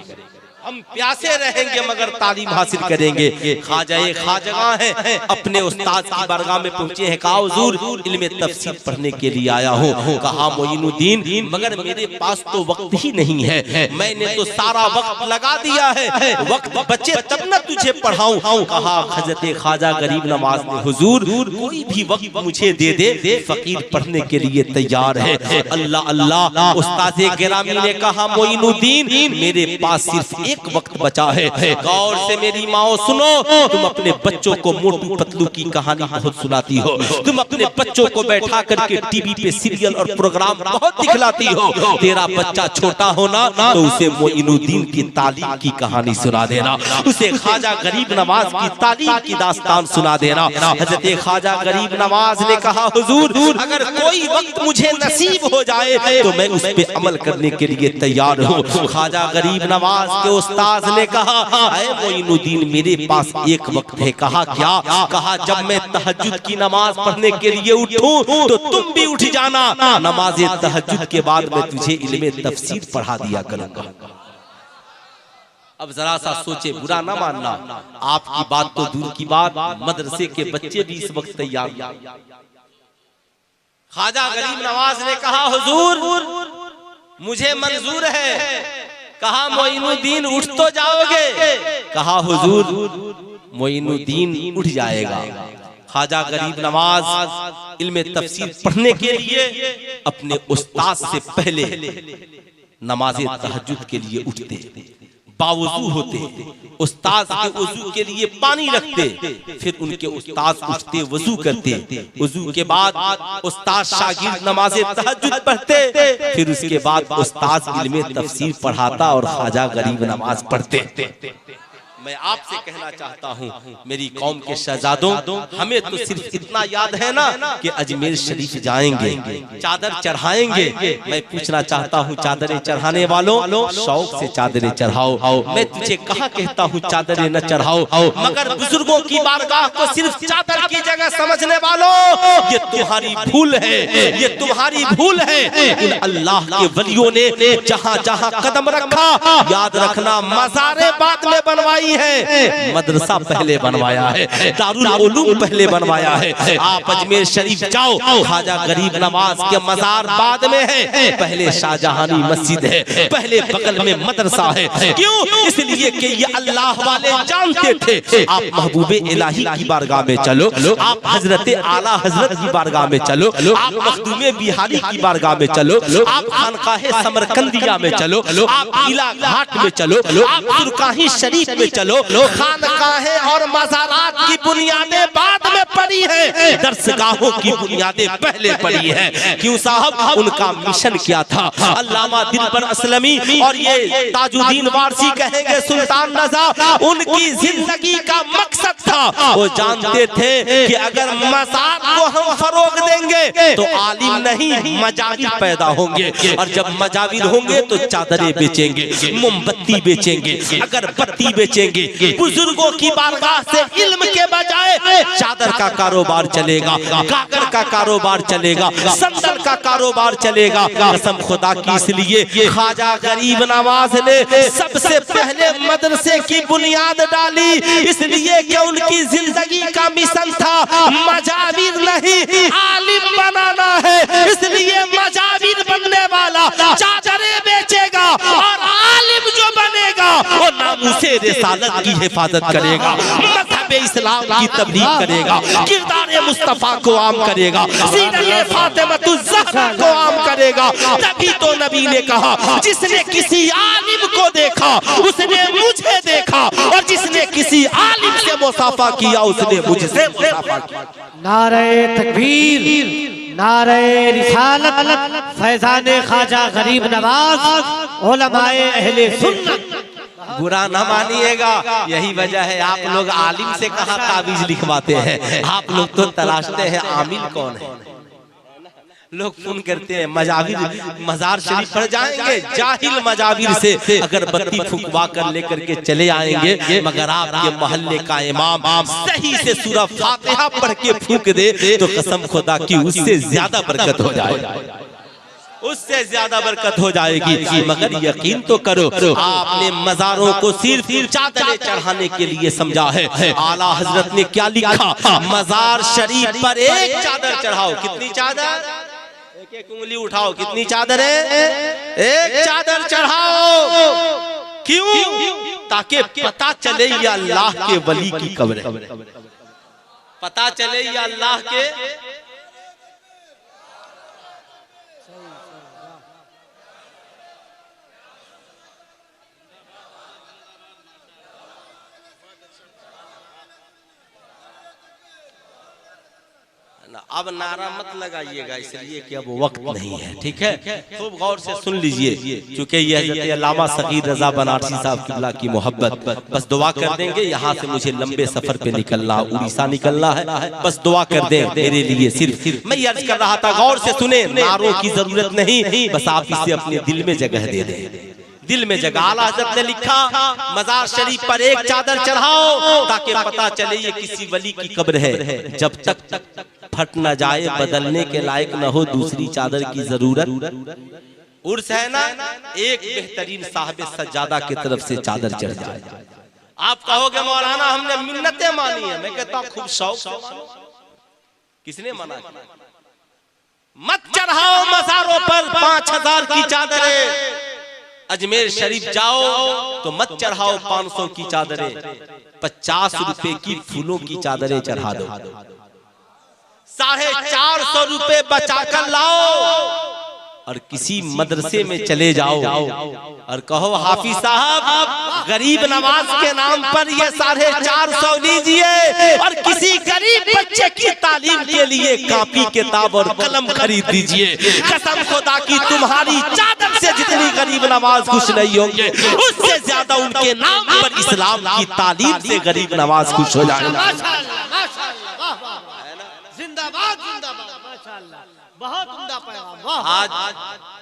A: हम प्यासे रहेंगे मगर तालीम हासिल करेंगे। ख्वाजा खाजगा है, अपने उस्ताद की बारगाह में पहुंचे हैं, कहा हुजूर इल्मे तफसीर पढ़ने के लिए आया हूँ। कहा मोइनुद्दीन मगर मेरे पास तो वक्त ही नहीं है, मैंने तो सारा वक्त लगा दिया है, वक्त बचे तब न तुझे पढ़ाऊं। कहा हजरत ख्वाजा गरीब नवाज ने, हुजूर कोई भी वक्त मुझे दे दे, फकीर पढ़ने के लिए तैयार है। अल्लाह अल्लाह। उस्ताद गिरामी ने कहा मोइनुद्दीन मेरे पास सिर्फ एक वक्त बचा है, गौर से मेरी माओ सुनो, तुम अपने बच्चों को मोटू पतलू की कहानी बहुत सुनाती हो, तुम अपने बच्चों को बैठा करके टीवी पे सीरियल और प्रोग्राम बहुत दिखलाती हो, तेरा बच्चा छोटा होना तो उसे मोइनुद्दीन की तालीम की कहानी सुना देना, उसे ख्वाजा गरीब नवाज की तालीम की दास्तान सुना देना। हजरत ख्वाजा गरीब नवाज ने कहा हुजूर अगर कोई वक्त मुझे नसीब हो जाए तो मैं उस पे अमल करने के लिए तैयार हूँ। ख्वाजा गरीब नवाज के उस्ताद ने कहा ऐ मोइनुद्दीन मेरे पास एक वक्त है। कहा क्या? कहा जब मैं तहज्जुद की नमाज पढ़ने के लिए उठूं तो तुम भी उठ जाना, नमाज तहज्जुद के बाद मैं तुझे इल्मे तफसीर पढ़ा दिया करूंगा। अब जरा सा सोचे, बुरा ना मानना, आपकी बात तो दूर की बात, मदरसे के बच्चे भी इस वक्त तैयार। ख्वाजा गरीब नवाज ने कहा हुजूर मुझे मंजूर है। कहा मोइनुद्दीन उठ तो जाओगे? कहा हुजूर मोइनुद्दीन उठ जाएगा। ख्वाजा गरीब नवाज इल्मे तफसीर पढ़ने के लिए अपने उस्ताद से पहले नमाज़े तहज्जुद के लिए उठते, बावुजू होते, उस्ताद के वजू के लिए पानी रखते, फिर उनके उस्ताद उठते वजू करते, वजू के बाद उस्ताद शागिर्द नमाज़े तहज्जुद पढ़ते, फिर उसके बाद उस्ताद इल्मे तफसीर पढ़ाता और ख्वाजा गरीब नवाज पढ़ते। मैं आपसे कहना चाहता हूँ मेरी कौम के शहजादों, हमें तो सिर्फ इतना याद है ना कि अजमेर शरीफ जाएंगे, चादर चढ़ाएंगे। मैं पूछना चाहता हूँ चादरें चढ़ाने वालों, शौक से चादरें चढ़ाओ। मैं तुझे कहाँ कहता हूँ चादरें न चढ़ाओ, मगर बुजुर्गों की बारगाह को सिर्फ चादर की जगह समझने वालों, ये तुम्हारी भूल है, ये तुम्हारी भूल है। इन अल्लाह के वलियों ने जहाँ जहाँ कदम रखा, याद रखना मज़ारें बाद में बनवाई है, मदरसा पहले बनवाया है, दारुल उलूम पहले बनवाया है। आप अजमेर शरीफ जाओ, ख्वाजा गरीब नवाज के मजार बाद में है, पहले शाहजहानी मस्जिद है, पहले बगल में मदरसा है। क्यों? इसलिए कि ये अल्लाह वाले जानते थे। आप महबूबे इलाही की बारगाह में चलो, आप हजरत आला हजरत की बारगाह में चलो, आप मखदूमे बिहारी की बारगाह में चलो, आप खानकाहे समरकंदिया में चलो, आप किला घाट में चलो, आप सुरकाही शरीफ में चलो। खानकाहे और मज़ारात की बुनियादें बाद में पड़ी है, दरसगाहों की बुनियादें पहले पड़ी है। क्यों साहब? उनका मिशन क्या था? अल्लामा दिलबर असलमी और ये ताजुद्दीन वारसी कहेंगे सुल्तान रज़ा, उनकी जिंदगी का मकसद था, वो जानते थे कि अगर मज़ार को हम फरोग देंगे तो आलिम नहीं मजाविर पैदा होंगे, और जब मजाविर होंगे तो चादरें बेचेंगे, मोमबत्ती बेचेंगे, अगरबत्ती बेचेंगे। बुजुर्गों की बारगाह से इल्म के बजाय चादर का कारोबार चलेगा, काकर का कारोबार चलेगा, संदल का कारोबार चलेगा। कसम खुदा की, इसलिए ख्वाजा गरीब नवाज ने सबसे पहले मदरसे की बुनियाद डाली, इसलिए कि उनकी जिंदगी का मिशन था मजाविर नहीं आलिम बनाना है। इसलिए मजाविर बनने वाला चादरें बेचेगा और आलिम जो बनेगा वो नामूसे रिसालत की हिफाजत करेगा, मज़हब इस्लाम की तबलीग करेगा, किरदार मुस्तफा को आम करेगा, सीरत फातिमा ज़हरा को आम करेगा। तभी तो नबी ने कहा जिसने किसी आलिम को देखा उसने मुझे देखा, और जिसने किसी आलिम से मुसाफा किया उसने मुझसे मुसाफा किया।
B: नारे तकबीर, नारे रिसालत, फैज़ाने ख्वाजा गरीब नवाज, उलमाए अहले सुन्नत।
A: बुरा ना मानिएगा, यही वजह है आप लोग आलिम से कहाँ ताबीज लिखवाते हैं, आप लोग तो तलाशते हैं आमिल कौन है। लोग फोन करते हैं मजाविर मजार शरीफ पर जाएंगे, जाहिल मजाविर से अगरबत्ती फुकवा कर लेकर के चले आएंगे, मगर आपके मोहल्ले का इमाम सही से सूरह फातिहा पढ़ के फूंक दे तो कसम खुदा की उससे ज्यादा बरकत हो जाएगी, उससे ज्यादा बरकत हो जाएगी। मगर यकीन तो करो, आपने मजारों को सिर्फ चादरें चढ़ाने के लिए समझा है। आला हजरत ने क्या लिखा, मजार शरीफ पर एक चादर चढ़ाओ। कितनी चादर? एक एक उंगली उठाओ, कितनी चादर है? एक चादर चढ़ाओ। क्यों? ताकि पता चले ये अल्लाह के वली की कब्र है, पता चले ये अल्लाह के अब नारा मत लगाइएगा इसलिए कि अब वक्त नहीं है, ठीक है? खूब गौर से सुन लीजिए, क्योंकि ये हज़रत अल्लामा सगीर रज़ा बनारसी साहब किबला की मोहब्बत। बस दुआ कर देंगे, यहाँ से मुझे लंबे सफर पे निकलना, उड़ीसा निकलना है, बस दुआ कर दें मेरे लिए। सिर्फ मैं अर्ज कर रहा था, गौर से सुने, नारों की जरूरत नहीं, बस आप इसे अपने दिल में जगह दे दें, दिल में जगह। आला हज़रत ने लिखा, मजार शरीफ पर एक चादर चढ़ाओ ताकि पता चले ये किसी वली की कब्र है। जब तक फट न जाए, बदलने के लायक न हो दूसरी चादर की जरूरत। उर्स है ना, एक बेहतरीन साहिब सज्जादा की तरफ से चादर चढ़ जाए। आप कहोगे मौलाना हमने मिन्नतें मानी है, मैं कहता हूँ खूब शौक से मानो। किसने मना? मत चढ़ाओ मजारों पर 5000 की चादरें। अजमेर शरीफ जाओ तो मत चढ़ाओ 500 की चादरें, 50 रुपए की फूलों की चादरें चढ़ा दो। 450 रुपए बचा कर लाओ और किसी मदरसे में चले जाओ और कहो हाफिज साहब गरीब नवाज के नाम पर ये 450 लीजिए और किसी गरीब बच्चे की तालीम के लिए कापी किताब और कलम खरीद दीजिए। कसम खुदा की तुम्हारी चादर से जितनी गरीब नवाज खुश नहीं होंगे, उससे ज्यादा उनके नाम पर इस्लाम की तालीम से गरीब नवाज खुश हो जाएगा।
B: जिंदाबाद जिंदाबाद, माशाअल्लाह, बहुत उम्दा पैगाम।
A: आज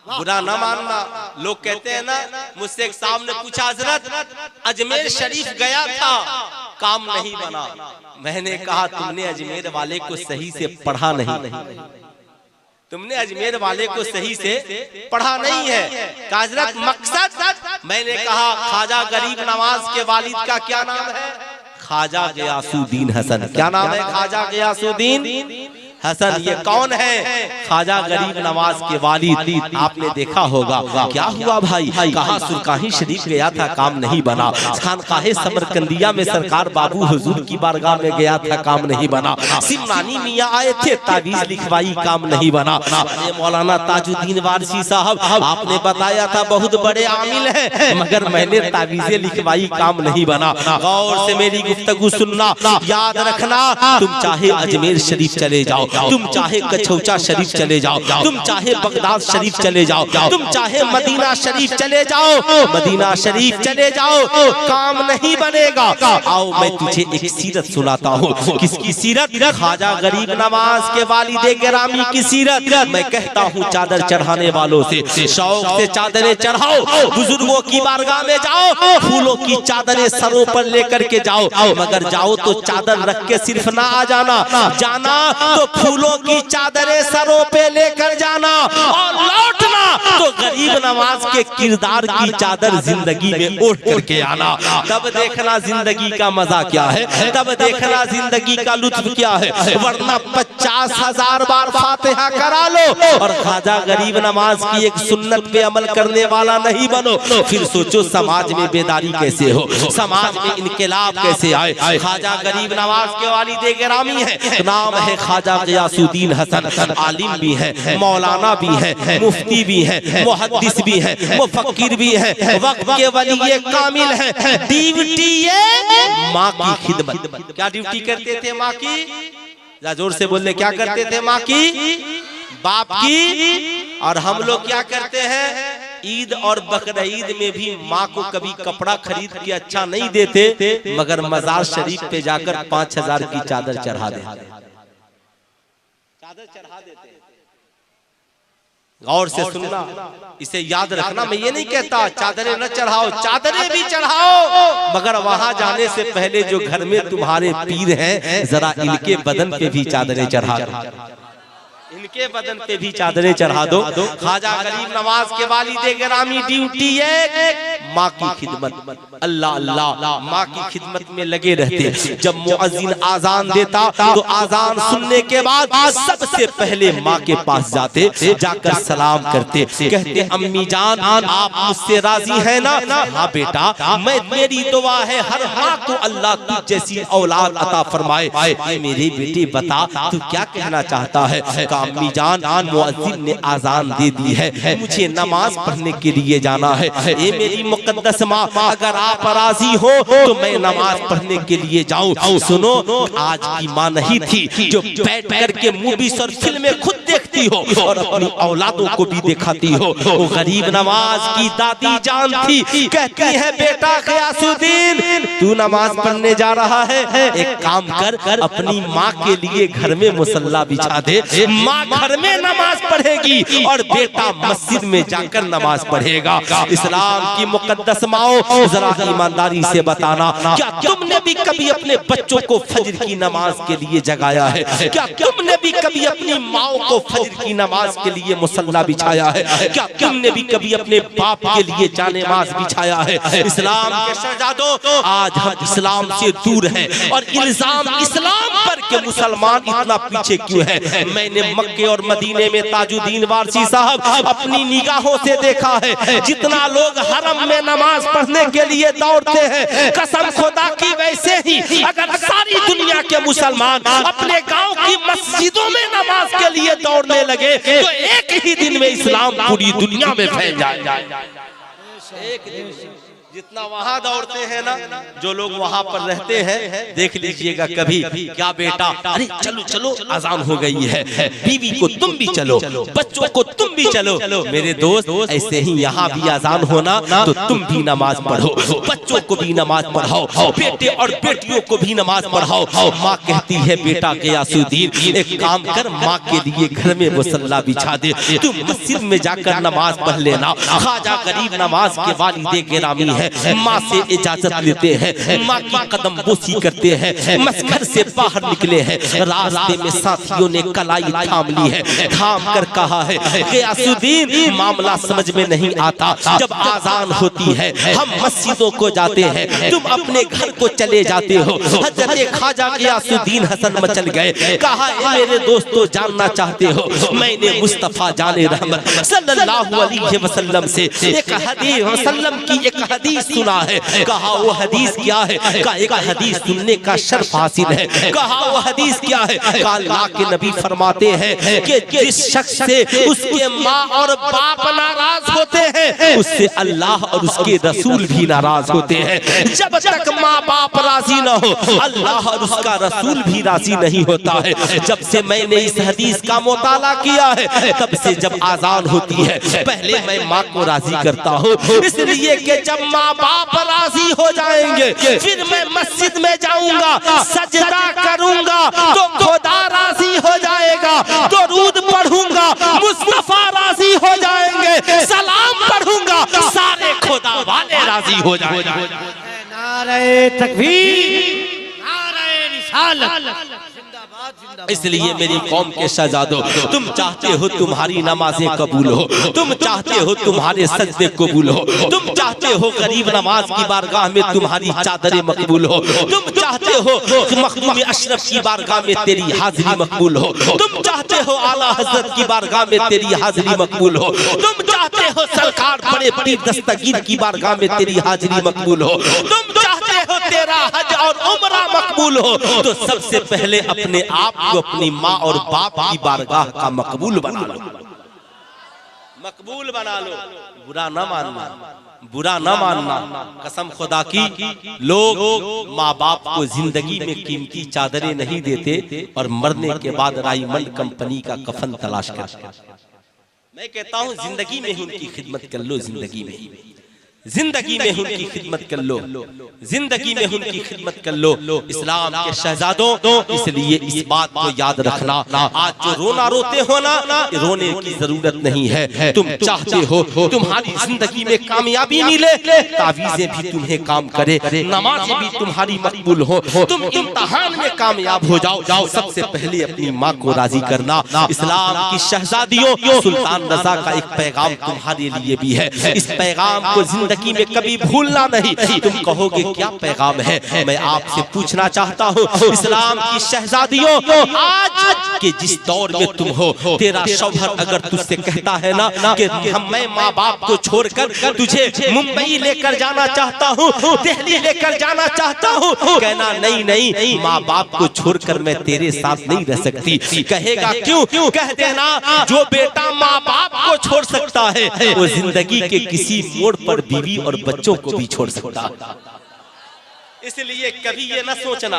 A: बुरा न मानना, लोग कहते हैं ना, मुझसे एक साहब ने पूछा हजरत अजमेर शरीफ गया था काम नहीं बना। मैंने कहा तुमने अजमेर वाले को सही से पढ़ा नहीं, तुमने अजमेर वाले को सही से पढ़ा नहीं है। हजरत मकसद, मैंने कहा ख्वाजा गरीब नवाज के वालिद का क्या नाम है? ख्वाजा गियासुद्दीन हसन। क्या नाम है? ख्वाजा गियासुद्दीन हसन। ये कौन है? ख्वाजा गरीब नवाज के वालिद। आपने देखा होगा क्या हुआ भाई, कहा सुरकाही शरीफ गया था काम नहीं बना, खानकाहे समरकंदिया में सरकार बाबू हुजूर की बारगाह में गया था काम नहीं बना, सिमरानी मियाँ आए थे तावीज लिखवाई काम नहीं बना। मौलाना ताजुद्दीन वारसी साहब आपने बताया था बहुत बड़े आमिल हैं, मगर मैंने तावीजें लिखवाई काम नहीं बना। गौर से मेरी गुफ्तगू सुनना, याद रखना, तुम चाहे अजमेर शरीफ चले जाओ, तुम चाहे कछौचा शरीफ चले जाओ, तुम चाहे बगदाद शरीफ चले जाओ, तुम चाहे मदीना शरीफ चले जाओ, मदीना शरीफ चले जाओ, काम नहीं बनेगा। आओ मैं तुझे एक सीरत सुनाता हूँ। किसकी सीरत? ख्वाजा गरीब नवाज के वालिदे गिरामी की सीरत। मैं कहता हूँ चादर चढ़ाने वालों से शौक से चादरें चढ़ाओ, बुजुर्गों की बारगाह में जाओ, फूलों की चादरें सरों पर लेकर के जाओ, मगर जाओ तो चादर रख के सिर्फ ना आ जाना, जाना तो फूलों की चादरें सरों पे लेकर जाना और लौटना तो गरीब नवाज के किरदार की चादर जिंदगी में ओढ़ करके आना। तब देखना जिंदगी का मजा क्या है, तब देखना जिंदगी का लुत्फ क्या है। वरना 50,000 बार फातिहा करा लो और ख्वाजा गरीब नवाज की एक सुन्नत पे अमल करने वाला नहीं बनो, फिर सोचो समाज में बेदारी कैसे हो, समाज में इनकलाब कैसे आए। ख्वाजा गरीब नवाज के वालिदे गिरामी है, नाम है ख्वाजा गियासुद्दीन हसन। आलिम भी है, मौलाना भी है, मुफ्ती भी है, मुहद्दिस भी है, मुफक्किर भी है, वक्त के वली कामिल है। ड्यूटी ये माँ की खिदमत। क्या ड्यूटी करते थे माँ की? जोर से बोलने, क्या करते थे माँ की? बाप की। और हम लोग क्या करते हैं? ईद और बकरीद में भी माँ को कभी कपड़ा खरीद के अच्छा नहीं देते, मगर मजार शरीफ पे जाकर 5000 की चादर चढ़ा देते, चादर चढ़ा देते। गौर से सुनना, इसे याद रखना। मैं ये नहीं कहता चादरें न चढ़ाओ, चादरें भी चढ़ाओ, मगर वहां जाने से पहले जो घर में तुम्हारे पीर हैं जरा इनके बदन पे भी चादरें चढ़ा दो, इनके बदन पे भी चादरें चढ़ा दो। ख्वाजा गरीब नवाज के वालिद गिरामी ड्यूटी है माँ की खिदमत। अल्लाह अल्लाह, माँ की खिदमत में लगे रहते। जब मुअज्जिन आजान देता तो आजान सुनने के बाद सबसे पहले माँ के पास जाते, जाकर सलाम करते, कहते अम्मी जान आप मुझसे राजी है ना? हाँ बेटा, मैं मेरी दुआ है हर माँ को अल्लाह तुझ जैसी औलाद अता फरमाए। मेरे बेटे बता तू क्या कहना चाहता है? अम्मी जान मुअज्जिन ने आजान दे दी है, मुझे नमाज पढ़ने के लिए जाना है। ये मेरी मुकद्दस माँ, अगर आप राजी हो तो मैं नमाज पढ़ने के लिए जाऊं। सुनो, आज की माँ नहीं थी जो बैठ कर के मूवीज और फिल्में खुद देखती हो और अपनी औलादों को भी दिखाती हो। वो गरीब नवाज की दादी जान थी, कहती है बेटा गयासुद्दीन तू नमाज पढ़ने जा रहा है, एक काम कर अपनी माँ के लिए घर में मुसल्ला बिछा दे। माँ घर में नमाज पढ़ेगी और बेटा मस्जिद में जाकर नमाज पढ़ेगा। इस्लाम की मुकद्दस माओ, जरा ईमानदारी से बताना, क्या तुमने भी कभी अपने बच्चों को फजर की नमाज के लिए जगाया है? क्या तुमने भी कभी अपनी माओ को फजर की नमाज के लिए मुसल्ला बिछाया है? क्या तुमने भी कभी अपने बाप के लिए जानेमाज बिछाया है? इस्लाम के शहजादों, आज हम इस्लाम से दूर हैं और इल्जाम इस्लाम पर के मुसलमान इतना पीछे क्यों है? मैंने मक्के और मदीने में ताजुद्दीन वारसी साहब अपनी निगाहों से देखा है, जितना लोग हरम में नमाज पढ़ने के लिए दौड़ते हैं, कसम खुदा की वैसे ही अगर सारी दुनिया के मुसलमान अपने गांव की मस्जिदों में नमाज के लिए दौड़ने लगे तो एक ही दिन में इस्लाम पूरी दुनिया में फैल जाए। एक दिन जितना वहां दौड़ते हैं ना, जो लोग वहां पर रहते हैं, देख लीजिएगा कभी क्या बेटा अरे चलो चलो अजान हो गई है, बीवी को तुम भी चलो, बच्चों को तुम भी चलो। मेरे दोस्त ऐसे ही यहाँ भी अजान होना तो तुम भी नमाज पढ़ो, बच्चों को भी नमाज पढ़ाओ, बेटे और बेटियों को भी नमाज पढ़ाओ। माँ कहती है बेटा गयासुद्दीन एक काम कर, माँ के लिए घर में मुसल्ला बिछा दे, तुम मस्जिद में जाकर नमाज पढ़ लेना। ख्वाजा गरीब नवाज के वालिद गिरामी है, माँ से इजाजत लेते हैं, माँ की कदम बोसी करते हैं, मस्जिद से बाहर निकले हैं, रास्ते में साथियों ने कलाई थाम ली है, थाम कर कहा है गयासुद्दीन मामला समझ में नहीं आता, जब आजान होती है हम मस्जिदों को जाते हैं, तुम अपने घर को चले जाते हो। हजरत ख्वाजा गयासुद्दीन हसन मचल गए, कहा मेरे दोस्तों जानना चाहते हो, मैंने मुस्तफा जाने रहमत सल्लल्लाहु अलैहि वसल्लम से एक हदीस सुना है। कहा वो हदीस क्या है? कहा एक हदीस सुनने का शर्फ हासिल है। कहा वो हदीस क्या है? कहा अल्लाह के नबी फरमाते हैं कि जिस शख्स से उसके माँ और बाप नाराज होते हैं उससे अल्लाह और उसके रसूल भी नाराज होते हैं। जब तक माँ बाप राजी न हो अल्लाह और उसका रसूल भी राजी नहीं होता है। जब से मैंने इस हदीस का मुताला किया है तब से जब आजान होती है पहले मैं माँ को राजी करता हूँ, इसलिए कि जब माँ बाप राजी हो जाएंगे फिर मैं मस्जिद में जाऊंगा, सजदा करूंगा तो खुदा राजी हो जाएगा, दुरूद पढ़ूंगा मुस्तफा राजी हो जाएंगे, सलाम पढ़ूंगा सारे खुदा वाले राजी हो जाएंगे।
B: नारे तकबीर, नारे रिसालत।
A: इसलिए मेरी कौम के शहजादों, तुम चाहते हो तुम्हारी नमाजें कबूल हो, तुम चाहते हो तुम्हारे सजदे कबूल हो, तुम चाहते हो गरीब नवाज की बारगाह में तुम्हारी चादरें मकबूल हो, तुम चाहते हो मखदूम अशरफ की बारगाह में तेरी हाजिरी मकबूल हो, तुम चाहते हो आला हजरत की बारगाह में तेरी हाजिरी मकबूल हो, तुम चाहते हो सरकार बड़े पीर दस्तगीर की बारगाह में तेरी हाजिरी मकबूल हो, तुम चाहते हो तेरा हज और उम्रा मकबूल हो, तो सबसे पहले अपने आप को अपनी माँ और बाप की बारगाह का मकबूल बना लो, मकबूल बना लो। बुरा न मानना, बुरा न मानना। कसम खुदा की लोग माँ बाप को जिंदगी में कीमती चादरें नहीं देते और मरने के बाद राइमंड कंपनी का कफन तलाश करते। मैं कहता हूँ जिंदगी में ही उनकी खिदमत कर लो, जिंदगी में ही। जिंदगी में उनकी खिदमत कर लो, जिंदगी में उनकी खिदमत कर लो इस्लाम के शहजादों। इसलिए इस बात को याद रखना, आज जो रोना रोते हो ना, रोने की जरूरत नहीं है। तुम चाहते हो तुम्हारी जिंदगी में कामयाबी मिले, तावीज़ें भी तुम्हें काम करे, नमाज़ें भी तुम्हारी मकबूल हो, तुम इम्तिहान में कामयाब हो जाओ। सबसे पहले अपनी माँ को राजी करना। इस्लाम की शहजादियों, सुल्तान रज़ा का एक पैगाम तुम्हारे लिए भी है। इस पैगाम को जिंदगी में कभी भूलना नहीं। तुम कहोगे क्या पैगाम है? मैं आपसे पूछना चाहता हूँ, इस्लाम की शहजादियों, आज के जिस दौर में तुम हो, तेरा शौहर अगर तुझसे कहता है ना कि मैं माँ बाप को छोड़कर तुझे मुंबई लेकर जाना चाहता हूँ, दिल्ली लेकर जाना चाहता हूँ, कहना नहीं नहीं, माँ बाप को छोड़कर मैं तेरे साथ नहीं रह सकती। कहेगा क्यों? कह देना जो बेटा माँ बाप को छोड़ सकता है वो जिंदगी के किसी मोड़ पर बीवी और बच्चों को भी छोड़ सकता है। इसलिए कभी ये ना सोचना,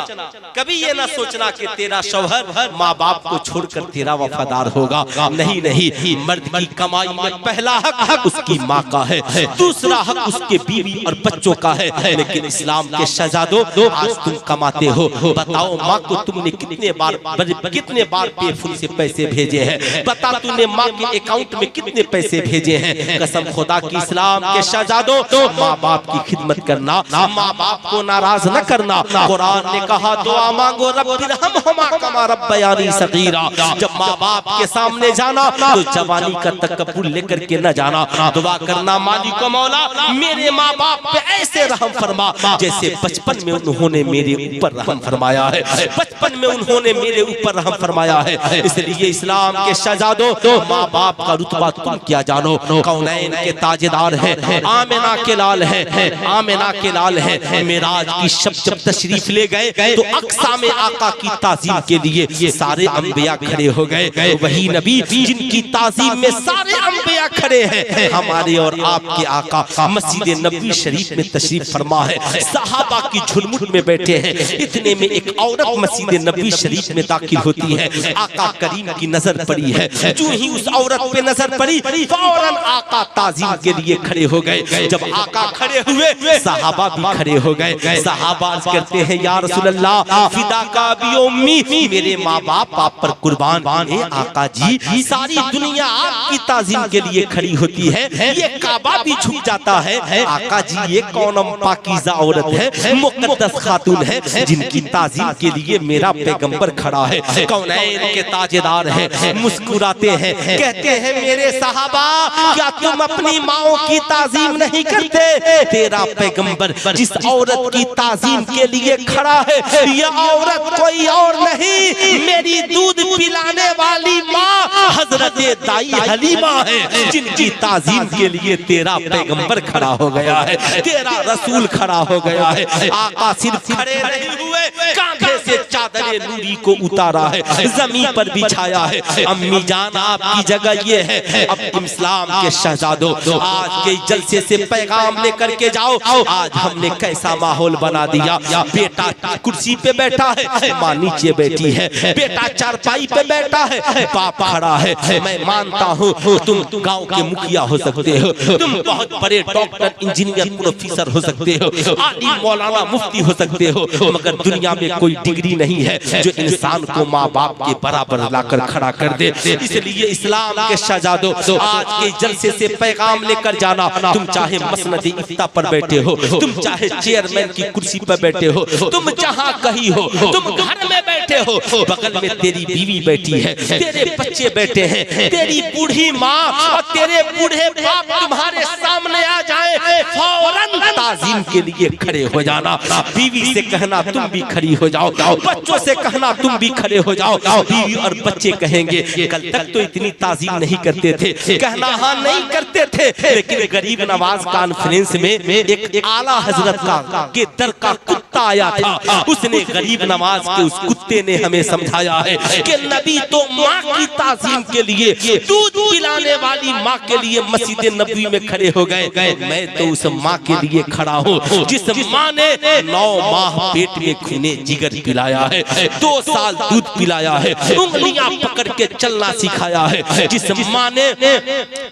A: कभी ये ना सोचना कि तेरा शौहर माँ बाप को छोड़कर तेरा वफादार होगा। नहीं नहीं, मर्द की कमाई में पहला हक उसकी माँ का है, दूसरा हक उसके बीवी और बच्चों का है। लेकिन इस्लाम के शहजादों, आज तुम कमाते हो, बताओ माँ को तुमने कितने बार पेफुल से पैसे भेजे हैं? बता तूने माँ के अकाउंट में कितने पैसे भेजे हैं? कसम खुदा की इस्लाम के शहजादों, माँ बाप की खिदमत करना, माँ बाप को नाराज न करना। कुरान ने कहा दुआ मांगो रब्बिरहमहुमा कमा रब्बयानी सगीरा। जब माँ बाप के सामने जाना तो जवानी का तकब्बुर लेकर के न जाना, दुआ करना मालिक मौला मेरे माँ बाप पे ऐसे रहम फरमा जैसे बचपन में उन्होंने मेरे ऊपर रहम फरमाया है, बचपन में उन्होंने मेरे ऊपर रहम फरमाया है। इसलिए इस्लाम के शहजादों, माँ बाप का रुतबा तुम क्या जानो? कौनैन के ताजेदार है, आमिना के लाल है, आमिना के लाल है। मेराज की शब जब तशरीफ ले गए तो अक्सा में आका की ताज़ीम के लिए सारे अंबिया खड़े हो गए। वही नबी जिनकी ताज़ीम में सारे अंबिया खड़े हैं, हमारे और आपके आका मस्जिद नबवी शरीफ में तशरीफ फरमा है, सहाबा की झुरमुट में बैठे हैं। इतने में एक औरत मस्जिद नबवी शरीफ में दाखिल होती है, आका करीम की नजर पड़ी है। जो ही उस औरत पे नजर पड़ी, फौरन आका ताज़ीम के लिए खड़े हो गए। जब आका खड़े हुए, सहाबा भी खड़े हो गए। सहाबा कहते हैं या रसूल अल्लाह फिदा का भी उम्मी, मेरे माँ बाप आप पर कुर्बान है। आका जी सारी दुनिया आपकी ताज़ीम के लिए खड़ी होती है, ये काबा भी झुक जाता है। आका जी ये कौन पाकीज़ा औरत है, मुक़द्दस खातून है जिनकी ताज़ीम के लिए मेरा पैगंबर खड़ा है, कौनैन के ताजेदार है। मुस्कुराते हैं, कहते हैं मेरे सहाबा क्या तुम अपनी माओ की ताज़ीम नहीं करते? तेरा पैगंबर जिस औरत की ताज़ीम के लिए खड़ा है, यह औरत कोई और नहीं, मेरी दूध पिलाने वाली माँ हजरत दाई हलीमा है, जिनकी ताज़ीम के लिए तेरा पैगंबर खड़ा हो गया है, तेरा रसूल खड़ा हो गया है। आका सिर्फ खड़े नहीं हुए, कांधे से चादरे नूरी को उतारा है, जमीन पर बिछाया है। अम्मी जान आपकी जगह ये है। अब इस्लाम के शहजादों, आज के जलसे से पैगाम लेकर के जाओ। आज हमने कैसा माहौल बना दिया, बेटा कुर्सी पे बैठा है, माँ नीचे बैठी है, बेटा चारपाई पे बैठा है, बाप खड़ा है। मैं मानता हूँ तुम गांव के मुखिया हो सकते हो, तुम बहुत बड़े डॉक्टर इंजीनियर प्रोफेसर हो सकते हो, आलिम मौलाना मुफ्ती हो सकते हो, मगर दुनिया में कोई डिग्री नहीं है जो इंसान को माँ बाप के बराबर लाकर खड़ा कर दे। इसलिए इस्लाम के शहजादों, आज के जलसे से पैगाम लेकर जाना। तुम चाहे मसनद इफ्ता पर बैठे हो, तुम चाहे चेयरमैन की कुर्सी पर बैठे हो, तुम जहाँ कहीं हो, तुम घर में बैठे हो, बगल में तेरी बीवी बैठी है, तेरे बच्चे बैठे हैं, तेरी बूढ़ी माँ और तेरे बूढ़े बाप तुम्हारे सामने आ जाए, फौरन ताज़ीम के लिए खड़े हो जाना। बीवी से कहना तुम भी खड़ी हो जाओ, बच्चों से कहना तुम भी खड़े हो जाओ। बीवी और बच्चे कहेंगे कल तक तो इतनी ताज़ीम नहीं करते थे, कहना हाँ नहीं करते थे, लेकिन गरीब नवाज कॉन्फ्रेंस में एक आला हजरत का के दर का कुत्ता आया था, उसने गरीब नवाज के उस कुत्ते ने हमें समझाया है कि नबी तो माँ की ताज़ीम के लिए दूध पिलाने लाने वाली माँ के लिए मस्जिद नबी में खड़े हो गए। मैं तो उस माँ के लिए खड़ा हूँ जिस माँ ने 9 माह पेट में खूने जिगर पिलाया है, 2 साल दूध पिलाया है, उंगलियां पकड़ के चलना सिखाया है, जिस माँ ने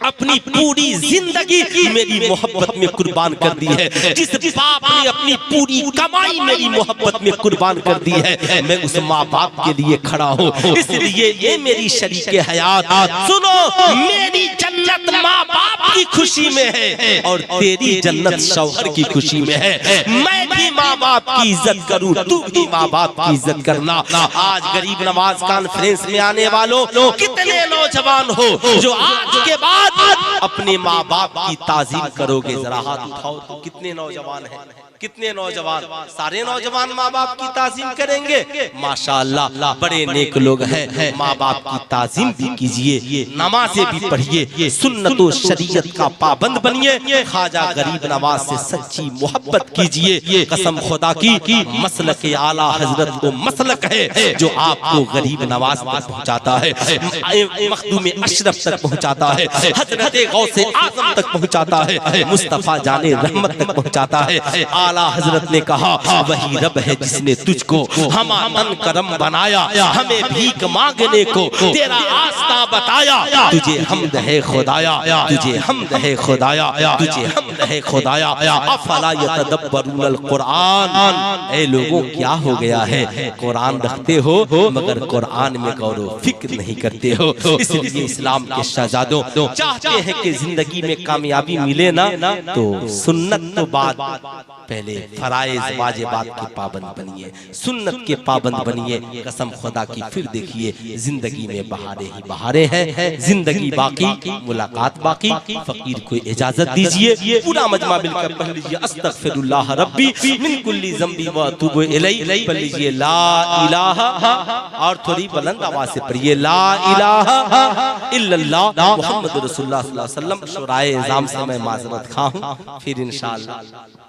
A: अपनी पूरी जिंदगी मेरी मोहब्बत में कुर्बान कर दी है, जिस बाप ने अपनी पूरी कमाई मेरी मोहब्बत में कुर्बान कर दी है। मैं उस माँ बाप के लिए खड़ा हूँ, इसलिए ये मेरी शरीके हयात सुनो, मेरी जन्नत माँ बाप की खुशी में है और तेरी जन्नत शौहर की खुशी में है। मैं भी माँ बाप की इज्जत करूँ, तू भी माँ बाप की इज्जत करना। आज गरीब नवाज कॉन्फ्रेंस में आने वालों कितने नौजवान हो जो आज के बाद अपने माँ बाप की ताजीम करोगे? जरा हाथ उठाओ तो कितने नौजवान हैं? कितने नौजवान? सारे नौजवान माँ बाप की ताजीम करेंगे? माशाअल्लाह, बड़े नेक लोग हैं। माँ बाप की ताजीम भी कीजिए, नमाज़ें भी पढ़िए, सुन्नत व शरीयत का पाबंद बनिए, ख्वाजा गरीब नवाज से सच्ची मोहब्बत कीजिए। कसम खुदा की मसलक आला हजरत वो मसलक है जो आपको गरीब नवाज तक पहुँचाता है, मखदूम अशरफ तक पहुँचाता है, हजरत गौसे आज़म तक पहुँचाता है, मुस्तफा जाने रहमत तक पहुँचाता है। आला हजरत ने कहा वही रब है जिसने तुझको हमामन करम बनाया, हमें भीख मांगने को तेरा आस्था बताया। तुझे हमद है खुदाया, तुझे हमद है खुदाया, तुझे हमद है खुदाया। अफला यतदब्बरुल कुरान, ए लोगों क्या हो गया है? कुरान रखते हो मगर कुरान में गौर व फिक्र नहीं करते हो। इसलिए इस्लाम के शहजादों चाहते हैं कि जिंदगी में कामयाबी मिले ना तो सुन्नत तो बाद पहले फराइज वाजिबात के पाबंद बनिए, सुन्नत के पाबंद बनिए। कसम खुदा की फिर देखिए जिंदगी में बहारे ही बहारे हैं, जिंदगी बाकी, मुलाकात बाकी। फकीर को इजाजत दीजिए, पूरा मजमा मिलकर पढ़ लीजिए अस्तगफिरुल्लाह रब्बी मिन कुल्ली ज़ंबी व अतूबु इलैहि। पढ़ लीजिए ला इलाहा, और थोड़ी बुलंद आवाज से पढ़िए ला इलाहा इल्लल्लाह मुहम्मद रसूलुल्लाह सल्लल्लाहु अलैहि वसल्लम। शुराए इज़ाम से मैं माज़रत खा हूं, फिर इंशाअल्लाह